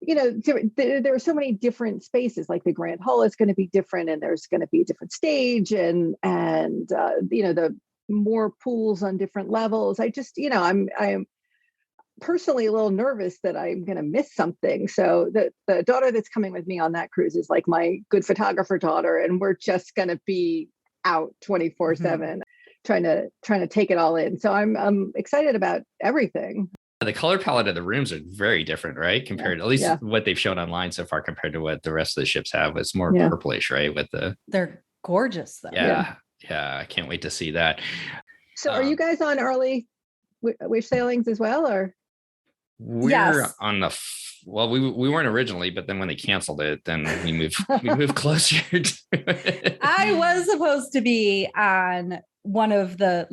S3: there are so many different spaces. Like the Grand Hall is going to be different, and there's going to be a different stage, and the more pools on different levels. I just, I'm personally a little nervous that I'm going to miss something. So the daughter that's coming with me on that cruise is like my good photographer daughter, and we're just going to be out 24/7. Trying to take it all in. So I'm excited about everything.
S1: The color palette of the rooms are very different, right? Compared to at least what they've shown online so far compared to what the rest of the ships have. It's more purplish, right?
S2: They're gorgeous though.
S1: Yeah. I can't wait to see that.
S3: So are you guys on early Wish sailings as well, or?
S1: We're on the we weren't originally, but then when they canceled it, then we moved closer to it.
S2: I was supposed to be on one of the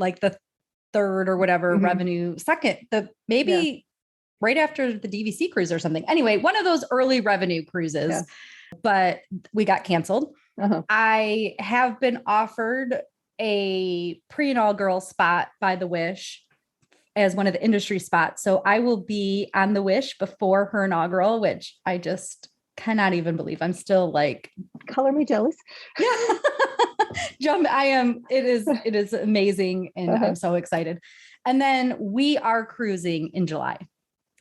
S2: third or whatever revenue, second, right after the DVC cruise or something. Anyway, one of those early revenue cruises, but we got canceled. I have been offered a pre-inaugural spot by the Wish as one of the industry spots. So I will be on the Wish before her inaugural, which I just cannot even believe. I'm still like,
S3: color me jealous.
S2: Yeah. It is amazing. And I'm so excited. And then we are cruising in July.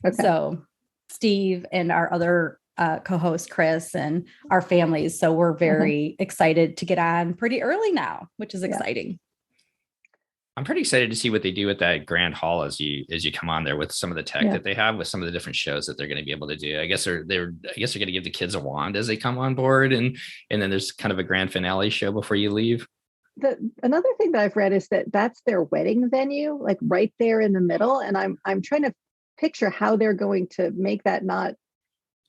S2: Okay. So Steve and our other co-host Chris and our families. So we're very excited to get on pretty early now, which is exciting.
S1: I'm pretty excited to see what they do with that grand hall as you come on there with some of the tech that they have with some of the different shows that they're going to be able to do. I guess they're going to give the kids a wand as they come on board, and then there's kind of a grand finale show before you leave.
S3: Another thing that I've read is that that's their wedding venue, like right there in the middle, and I'm trying to picture how they're going to make that not.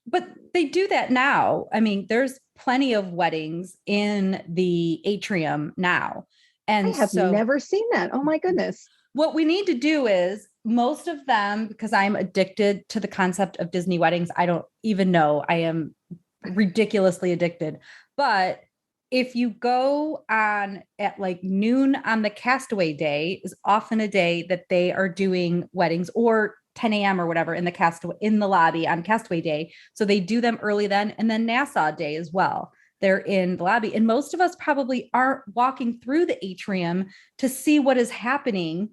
S2: But they do that now. I mean, there's plenty of weddings in the atrium now. And
S3: I have never seen that. Oh my goodness.
S2: What we need to do is most of them, because I'm addicted to the concept of Disney weddings. I don't even know. I am ridiculously addicted. But if you go on at like noon on the Castaway Day is often a day that they are doing weddings, or 10 a.m. or whatever in the lobby on Castaway Day. So they do them early then, and then Nassau Day as well. They're in the lobby. And most of us probably aren't walking through the atrium to see what is happening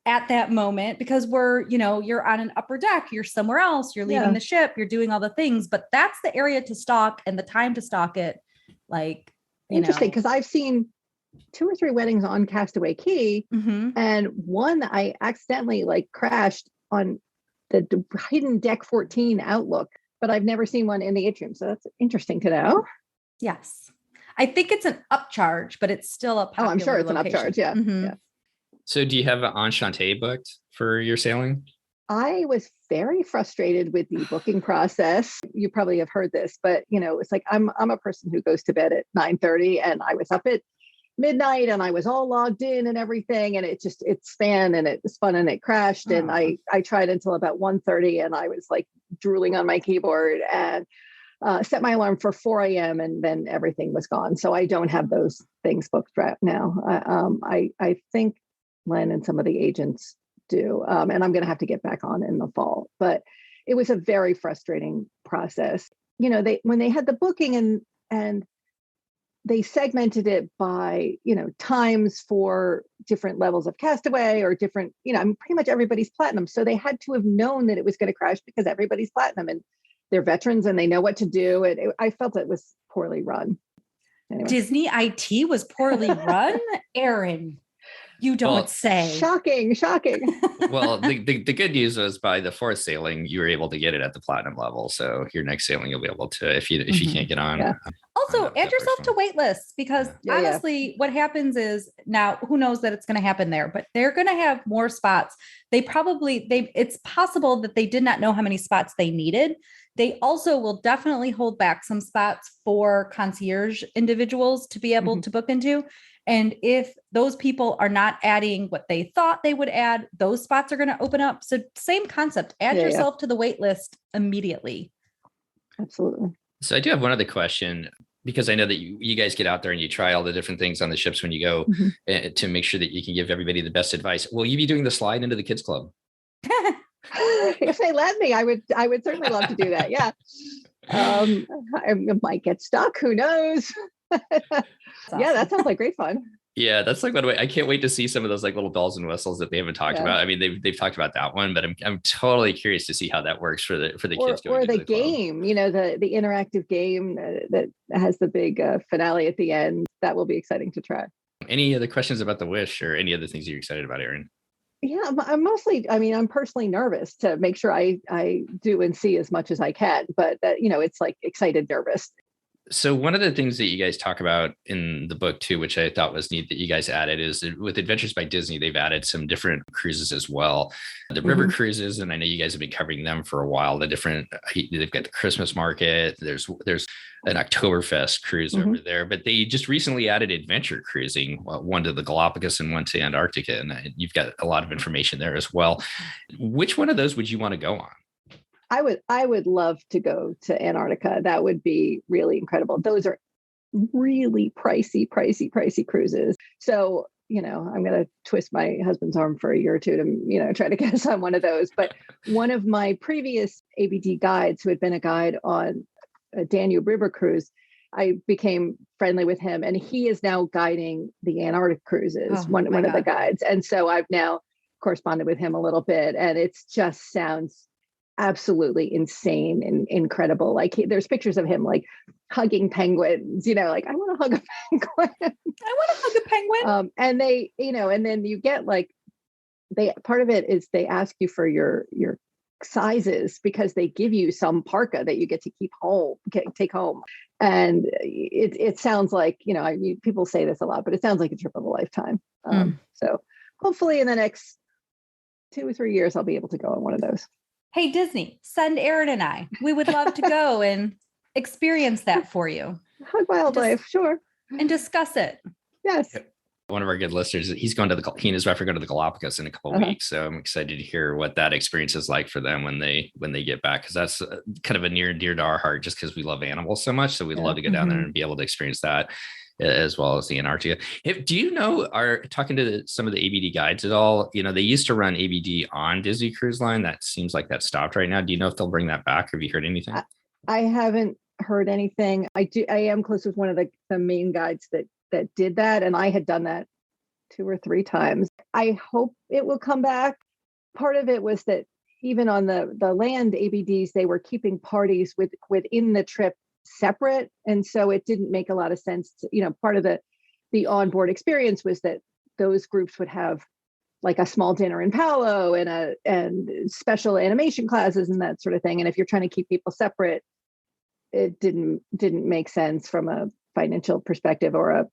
S2: at that moment, because you're on an upper deck, you're somewhere else, you're leaving the ship, you're doing all the things, but that's the area to stalk and the time to stalk it. Like,
S3: interesting. Because I've seen 2 or 3 weddings on Castaway Cay, and one I accidentally crashed on the hidden deck 14 Outlook, but I've never seen one in the atrium. So that's interesting to know.
S2: Yes. I think it's an upcharge, but it's still a popular
S3: I'm sure it's
S2: location.
S3: an upcharge. Yeah. Yeah.
S1: So do you have an Enchante booked for your sailing?
S3: I was very frustrated with the booking process. You probably have heard this, but it's like I'm a person who goes to bed at 9:30, and I was up at midnight and I was all logged in and everything, and it spun and it spun and it crashed. And I tried until about 1:30, and I was drooling on my keyboard, and set my alarm for 4 a.m. and then everything was gone. So I don't have those things booked right now. I think Len and some of the agents do. And I'm going to have to get back on in the fall, but it was a very frustrating process. When they had the booking and they segmented it by, times for different levels of Castaway or different, pretty much everybody's platinum. So they had to have known that it was going to crash because everybody's platinum and they're veterans and they know what to do. I felt it was poorly run. Anyway.
S2: Disney IT was poorly run? Erin, you don't say.
S3: Shocking.
S1: Well, the good news was by the 4th sailing, you were able to get it at the platinum level. So your next sailing, you'll be able to, if you can't get on.
S2: Yeah. Also, add yourself to wait lists, because honestly, what happens is, now who knows that it's going to happen there, but they're going to have more spots. It's possible that they did not know how many spots they needed. They also will definitely hold back some spots for concierge individuals to be able to book into. And if those people are not adding what they thought they would add, those spots are going to open up. So same concept, add yourself to the wait list immediately.
S3: Absolutely.
S1: So I do have one other question, because I know that you guys get out there and you try all the different things on the ships when you go to make sure that you can give everybody the best advice. Will you be doing the slide into the kids club?
S3: If they let me, I would certainly love to do that. Yeah. I might get stuck. Who knows? Awesome. Yeah, that sounds like great fun.
S1: Yeah, that's by the way, I can't wait to see some of those little bells and whistles that they haven't talked about. I mean, they've talked about that one, but I'm totally curious to see how that works for the kids.
S3: Or the game, the interactive game that has the big finale at the end. That will be exciting to try.
S1: Any other questions about the Wish or any other things you're excited about, Erin?
S3: Yeah, I'm personally nervous to make sure I do and see as much as I can, but it's excited, nervous.
S1: So one of the things that you guys talk about in the book too, which I thought was neat that you guys added, is with Adventures by Disney, they've added some different cruises as well. The river cruises, and I know you guys have been covering them for a while. They've got the Christmas market. There's an Oktoberfest cruise over there, but they just recently added adventure cruising, one to the Galapagos and one to Antarctica. And you've got a lot of information there as well. Which one of those would you want to go on?
S3: I would love to go to Antarctica. That would be really incredible. Those are really pricey cruises. So, I'm going to twist my husband's arm for a year or two to, try to get us on one of those. But one of my previous ABD guides, who had been a guide on a Danube River cruise, I became friendly with him, and he is now guiding the Antarctic cruises, one of the guides. And so I've now corresponded with him a little bit, and it's just sounds absolutely insane and incredible. Like there's pictures of him like hugging penguins, like I want to hug a penguin.
S2: I want to hug a penguin.
S3: And they, and then you get like, part of it is they ask you for your sizes because they give you some parka that you get to take home. And it sounds like, people say this a lot, but it sounds like a trip of a lifetime. So hopefully in the next 2 or 3 years, I'll be able to go on one of those.
S2: Hey, Disney, send Erin and I. We would love to go and experience that for you.
S3: Hug wildlife, sure.
S2: And discuss it.
S3: Yes.
S1: One of our good listeners, he and his wife are going to the Galapagos in a couple of weeks. So I'm excited to hear what that experience is like for them when they get back, because that's kind of a near and dear to our heart, just because we love animals so much. So we'd love to go down there and be able to experience that, as well as the Antarctica. Do you know, talking to some of the ABD guides at all, they used to run ABD on Disney Cruise Line. That seems like that stopped right now. Do you know if they'll bring that back? Have you heard anything?
S3: I haven't heard anything. I am close with one of the main guides that did that. And I had done that 2 or 3 times. I hope it will come back. Part of it was that even on the land ABDs, they were keeping parties within the trip separate. And so it didn't make a lot of sense to, part of the onboard experience was that those groups would have like a small dinner in Palo and special animation classes and that sort of thing. And if you're trying to keep people separate, it didn't make sense from a financial perspective or a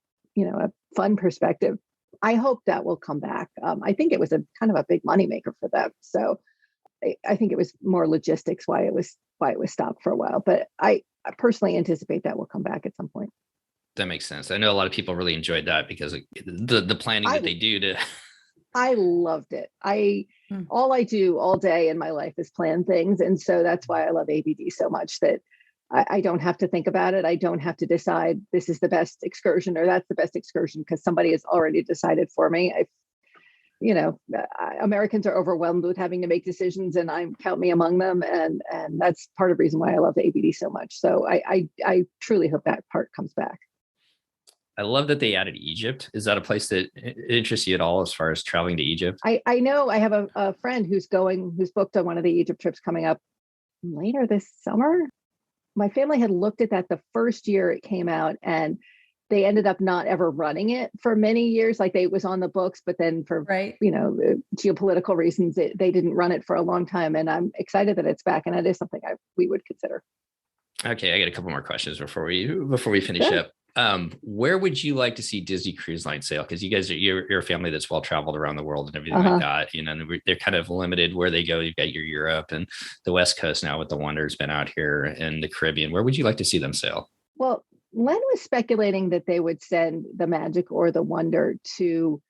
S3: fun perspective. I hope that will come back. I think it was a kind of a big moneymaker for them. So I think it was more logistics why it was stopped for a while. But I personally anticipate that will come back at some point.
S1: That makes sense. I know a lot of people really enjoyed that because the planning that they do to.
S3: I loved it. All I do all day in my life is plan things. And so that's why I love ABD so much, that I don't have to think about it. I don't have to decide this is the best excursion or that's the best excursion because somebody has already decided for me. Americans are overwhelmed with having to make decisions, and I count me among them. And that's part of the reason why I love ABD so much. So I truly hope that part comes back.
S1: I love that they added Egypt. Is that a place that interests you at all as far as traveling to Egypt?
S3: I know I have a friend who's booked on one of the Egypt trips coming up later this summer. My family had looked at that the first year it came out, and they ended up not ever running it for many years. Like it was on the books, but then for geopolitical reasons, they didn't run it for a long time. And I'm excited that it's back, and it is something we would consider.
S1: Okay, I got a couple more questions before we finish up. Where would you like to see Disney Cruise Line sail? Because you guys you're a family that's well traveled around the world and everything like that. They're kind of limited where they go. You've got your Europe and the West Coast now with the Wonder's been out here and the Caribbean. Where would you like to see them sail?
S3: Well, Len was speculating that they would send the Magic or the Wonder to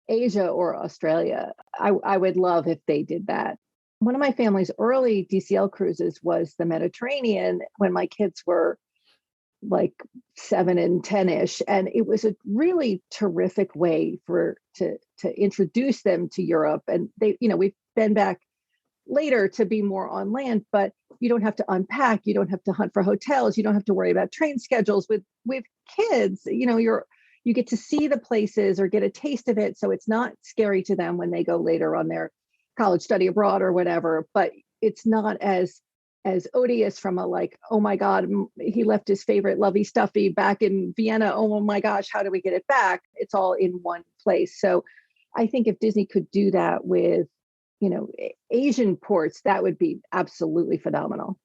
S3: Asia or Australia. I would love if they did that. One of my family's early DCL cruises was the Mediterranean when my kids were like 7 and 10-ish. And it was a really terrific way to introduce them to Europe. And we've been back later to be more on land, but you don't have to unpack. You don't have to hunt for hotels. You don't have to worry about train schedules with kids. You get to see the places or get a taste of it. So it's not scary to them when they go later on their college study abroad or whatever, but it's not as odious from a like, oh my God, he left his favorite lovey stuffy back in Vienna. Oh my gosh, how do we get it back? It's all in one place. So I think if Disney could do that with, Asian ports, that would be absolutely phenomenal.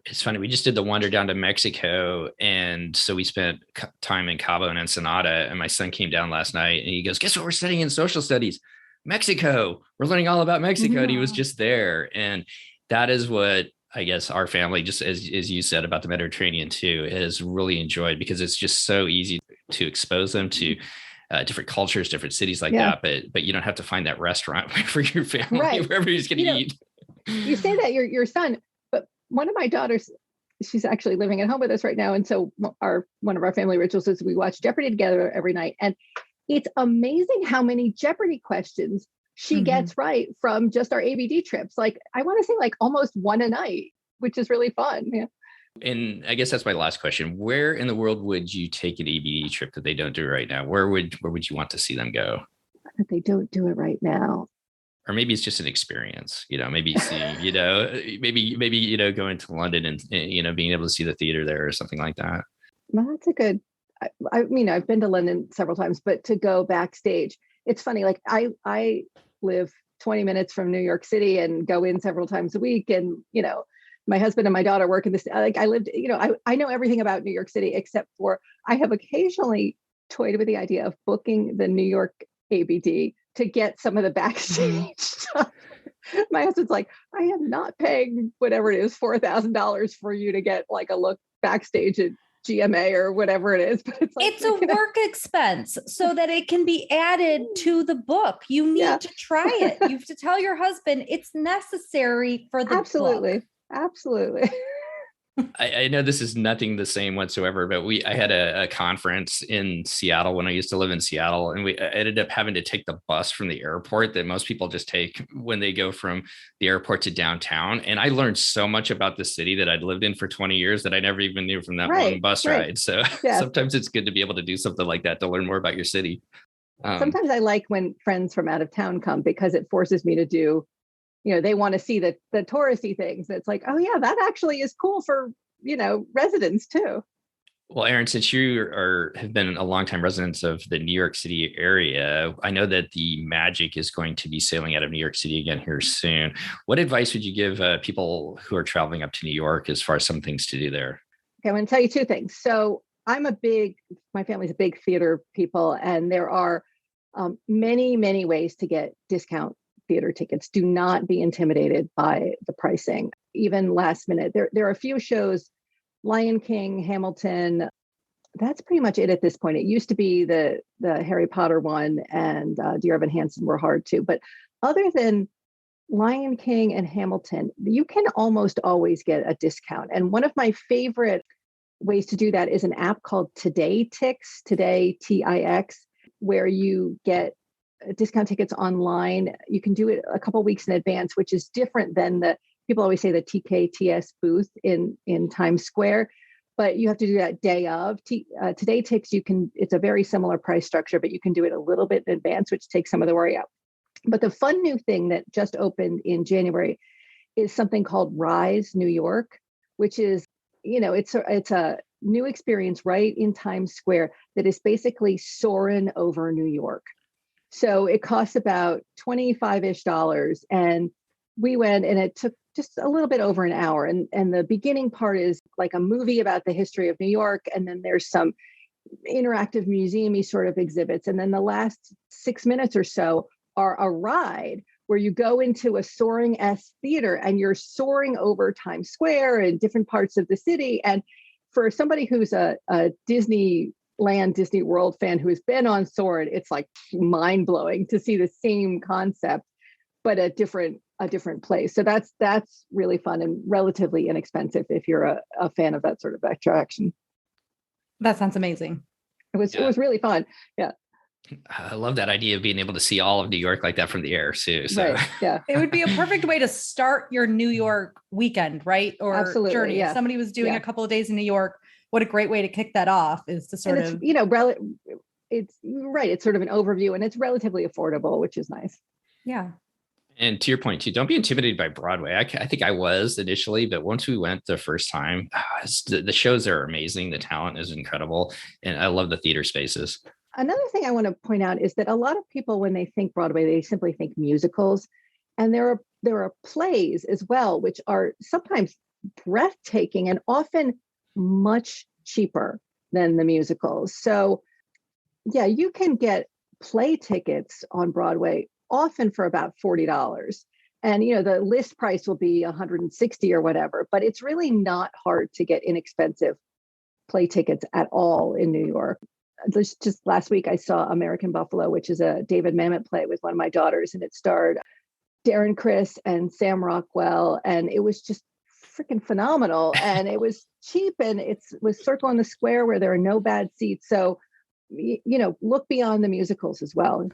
S1: It's funny. We just did the Wonder down to Mexico. And so we spent time in Cabo and Ensenada, and my son came down last night and he goes, guess what we're studying in social studies? Mexico. We're learning all about Mexico. And he was just there. And that is what I guess our family, just as you said about the Mediterranean too, has really enjoyed, because it's just so easy to expose them to different cultures, different cities like that. But you don't have to find that restaurant for your family, where everybody's going to eat.
S3: You say that your son, but one of my daughters, she's actually living at home with us right now. And so one of our family rituals is we watch Jeopardy together every night. And it's amazing how many Jeopardy questions she gets right from just our ABD trips. Like, I want to say like almost one a night, which is really fun. Yeah.
S1: And I guess that's my last question. Where in the world would you take an ABD trip that they don't do right now? Where would you want to see them go?
S3: They don't do it right now.
S1: Or maybe it's just an experience, maybe seeing, maybe, going to London and, being able to see the theater there or something like that.
S3: Well, that's a good, I mean, I've been to London several times, but to go backstage, it's funny. Like I live 20 minutes from New York City and go in several times a week. And, my husband and my daughter work in this, like I lived, I know everything about New York City, except for I have occasionally toyed with the idea of booking the New York ABD to get some of the backstage stuff. My husband's like, I am not paying whatever it is, $4,000 for you to get like a look backstage at GMA or whatever it is. But it's like,
S2: it's a work expense so that it can be added to the book. You need to try it. You have to tell your husband it's necessary for the book.
S3: Absolutely.
S1: I know this is nothing the same whatsoever, but I had a conference in Seattle when I used to live in Seattle, and I ended up having to take the bus from the airport that most people just take when they go from the airport to downtown. And I learned so much about the city that I'd lived in for 20 years that I never even knew from that one bus ride. So sometimes it's good to be able to do something like that to learn more about your city.
S3: Sometimes I like when friends from out of town come because it forces me to do, they want to see the touristy things. It's like, oh yeah, that actually is cool for, residents too.
S1: Well, Erin, since you have been a longtime resident of the New York City area, I know that the Magic is going to be sailing out of New York City again here soon. What advice would you give people who are traveling up to New York as far as some things to do there?
S3: Okay, I'm going to tell you two things. So my family's a big theater people, and there are many, many ways to get discount theater tickets. Do not be intimidated by the pricing, even last minute. There are a few shows, Lion King, Hamilton. That's pretty much it at this point. It used to be the Harry Potter one and Dear Evan Hansen were hard too. But other than Lion King and Hamilton, you can almost always get a discount. And one of my favorite ways to do that is an app called Today Tix, Today Tix, where you get discount tickets online. You can do it a couple of weeks in advance, which is different than people always say the TKTS booth in Times Square, but you have to do that day of. Today Tix, it's a very similar price structure, but you can do it a little bit in advance, which takes some of the worry out. But the fun new thing that just opened in January is something called Rise New York, which is, it's a new experience right in Times Square that is basically soaring over New York. So it costs about $25-ish. And we went, and it took just a little bit over an hour. And the beginning part is like a movie about the history of New York. And then there's some interactive museum-y sort of exhibits. And then the last 6 minutes or so are a ride where you go into a soaring S theater and you're soaring over Times Square and different parts of the city. And for somebody who's a Disney World fan who has been on Soarin', it's like mind-blowing to see the same concept, but a different place. So that's really fun and relatively inexpensive if you're a fan of that sort of attraction.
S2: That sounds amazing.
S3: It was really fun. Yeah.
S1: I love that idea of being able to see all of New York like that from the air too. So
S3: right. Yeah.
S2: It would be a perfect way to start your New York weekend, right? Or
S3: absolutely,
S2: journey.
S3: Yeah.
S2: If somebody was doing a couple of days in New York, what a great way to kick that off is to sort of,
S3: it's right. It's sort of an overview and it's relatively affordable, which is nice.
S2: Yeah.
S1: And to your point too, don't be intimidated by Broadway. I think I was initially, but once we went the first time, the shows are amazing. The talent is incredible. And I love the theater spaces.
S3: Another thing I want to point out is that a lot of people, when they think Broadway, they simply think musicals. And there are plays as well, which are sometimes breathtaking and often much cheaper than the musicals. So yeah, you can get play tickets on Broadway often for about $40. And, the list price will be $160 or whatever, but it's really not hard to get inexpensive play tickets at all in New York. Just last week, I saw American Buffalo, which is a David Mamet play with one of my daughters, and it starred Darren Criss and Sam Rockwell, and it was just freaking phenomenal. And it was cheap, and it was Circle in the Square where there are no bad seats. So, look beyond the musicals as well.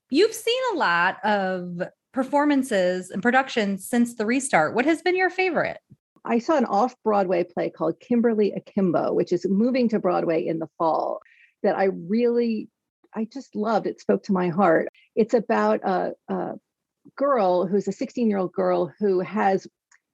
S2: You've seen a lot of performances and productions since the restart. What has been your favorite?
S3: I saw an off-Broadway play called Kimberly Akimbo, which is moving to Broadway in the fall, that I just loved. It spoke to my heart. It's about a girl who's a 16-year-old girl who has,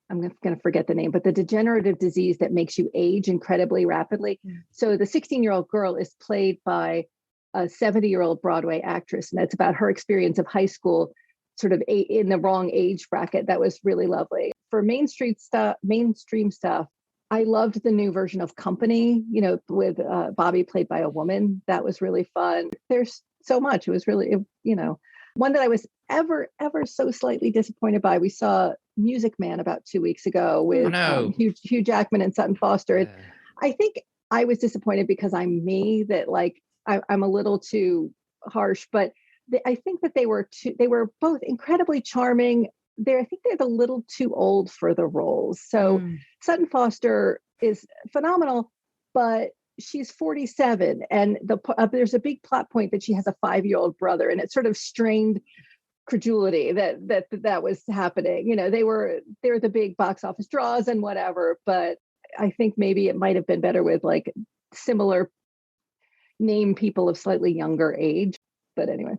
S3: I'm going to forget the name, but the degenerative disease that makes you age incredibly rapidly. So the 16-year-old girl is played by a 70-year-old Broadway actress, and that's about her experience of high school, sort of in the wrong age bracket. That was really lovely. For mainstream stuff, I loved the new version of Company, with Bobby played by a woman. That was really fun. There's so much. It was really, one that I was ever so slightly disappointed by. We saw Music Man about 2 weeks ago with Hugh Jackman and Sutton Foster. I think I was disappointed because I'm me, that I'm a little too harsh, but I think that they were both incredibly charming. I think they're a little too old for the roles. So Sutton Foster is phenomenal, but she's 47, and there's a big plot point that she has a 5-year-old brother, and it sort of strained credulity that was happening. They were the big box office draws and whatever, but I think maybe it might have been better with similar name people of slightly younger age. But anyway.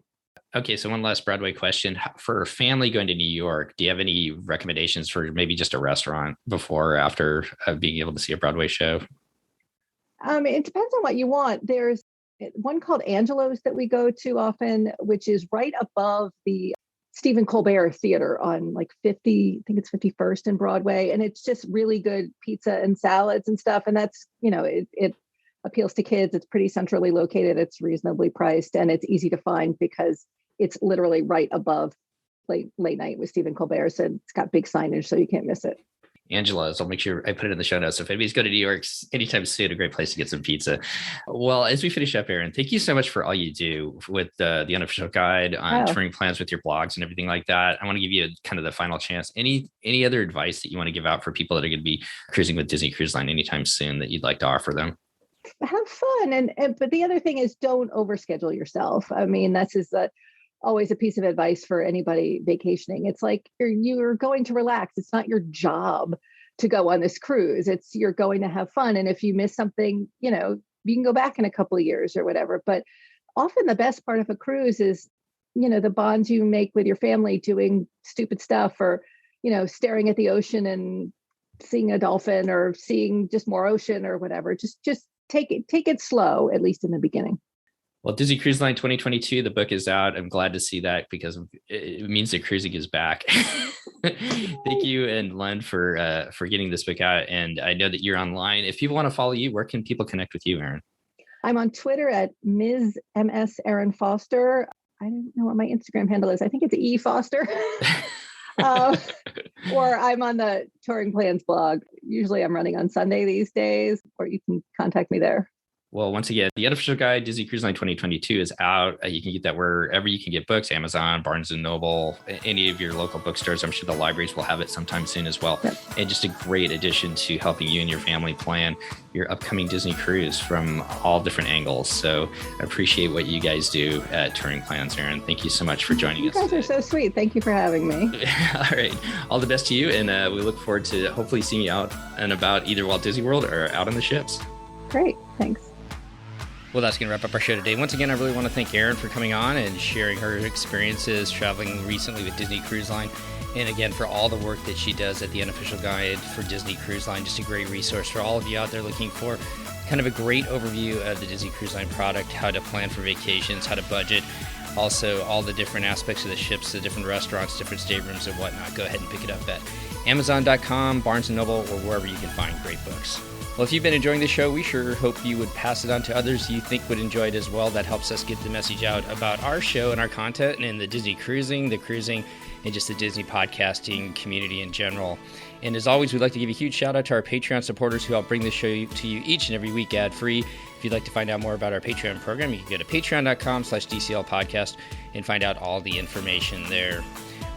S1: Okay, so one last Broadway question. For a family going to New York, do you have any recommendations for maybe just a restaurant before or after being able to see a Broadway show?
S3: It depends on what you want. There's one called Angelo's that we go to often, which is right above the Stephen Colbert Theater on 50, I think it's 51st and Broadway. And it's just really good pizza and salads and stuff. And that's, it appeals to kids. It's pretty centrally located. It's reasonably priced, and it's easy to find because it's literally right above late night with Stephen Colbert. So it's got big signage, so you can't miss it.
S1: Angela's, I'll make sure I put it in the show notes. So if anybody's going to New York anytime soon, a great place to get some pizza. Well, as we finish up, Erin, thank you so much for all you do with the Unofficial Guide on touring plans with your blogs and everything like that. I want to give you kind of the final chance. Any other advice that you want to give out for people that are going to be cruising with Disney Cruise Line anytime soon that you'd like to offer them?
S3: Have fun. But the other thing is, don't overschedule yourself. I mean, that's always a piece of advice for anybody vacationing. It's like you're going to relax. It's not your job to go on this cruise. You're going to have fun. And if you miss something, you can go back in a couple of years or whatever. But often the best part of a cruise is, the bonds you make with your family doing stupid stuff, or, staring at the ocean and seeing a dolphin, or seeing just more ocean or whatever. Just take it slow, at least in the beginning.
S1: Well, Disney Cruise Line 2022, the book is out. I'm glad to see that because it means that cruising is back. Thank you and Len for getting this book out. And I know that you're online. If people want to follow you, where can people connect with you, Erin?
S3: I'm on Twitter at Ms. Erin Foster. I don't know what my Instagram handle is. I think it's E Foster. Or I'm on the Touring Plans blog. Usually I'm running on Sunday these days, or you can contact me there.
S1: Well, once again, the Unofficial Guide, Disney Cruise Line 2022 is out. You can get that wherever you can get books, Amazon, Barnes & Noble, any of your local bookstores. I'm sure the libraries will have it sometime soon as well. Yep. And just a great addition to helping you and your family plan your upcoming Disney cruise from all different angles. So I appreciate what you guys do at Touring Plans, Erin. Thank you so much for joining us.
S3: You guys are so sweet. Thank you for having me.
S1: All right. All the best to you. And we look forward to hopefully seeing you out and about either Walt Disney World or out on the ships.
S3: Great. Thanks.
S1: Well, that's going to wrap up our show today. Once again, I really want to thank Erin for coming on and sharing her experiences traveling recently with Disney Cruise Line. And again, for all the work that she does at the Unofficial Guide for Disney Cruise Line. Just a great resource for all of you out there looking for kind of a great overview of the Disney Cruise Line product, how to plan for vacations, how to budget, also all the different aspects of the ships, the different restaurants, different staterooms and whatnot. Go ahead and pick it up at Amazon.com, Barnes & Noble, or wherever you can find great books. Well, if you've been enjoying the show, we sure hope you would pass it on to others you think would enjoy it as well. That helps us get the message out about our show and our content and the Disney cruising, and just the Disney podcasting community in general. And as always, we'd like to give a huge shout out to our Patreon supporters who help bring this show to you each and every week ad-free. If you'd like to find out more about our Patreon program, you can go to patreon.com/DCL podcast and find out all the information there.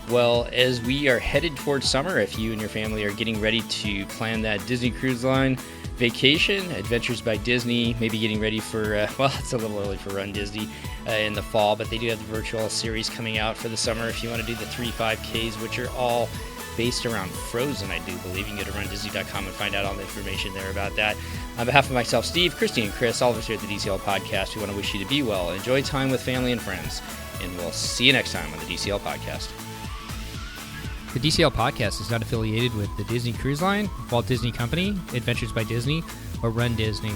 S1: Well, as we are headed towards summer, if you and your family are getting ready to plan that Disney Cruise Line vacation, Adventures by Disney, maybe getting ready for, it's a little early for Run Disney in the fall, but they do have the virtual series coming out for the summer if you want to do the 3 5Ks, which are all
S4: based around Frozen, I do believe. You can go to rundisney.com and find out all the information there about that. On behalf of myself, Steve, Christy, and Chris, all of us here at the DCL Podcast, we want to wish you to be well, enjoy time with family and friends, and we'll see you next time on the DCL Podcast.
S5: The DCL Podcast is not affiliated with the Disney Cruise Line, Walt Disney Company, Adventures by Disney, or Run Disney.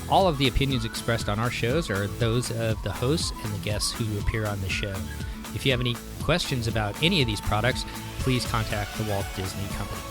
S5: All of the opinions expressed on our shows are those of the hosts and the guests who appear on the show. If you have any questions about any of these products, please contact the Walt Disney Company.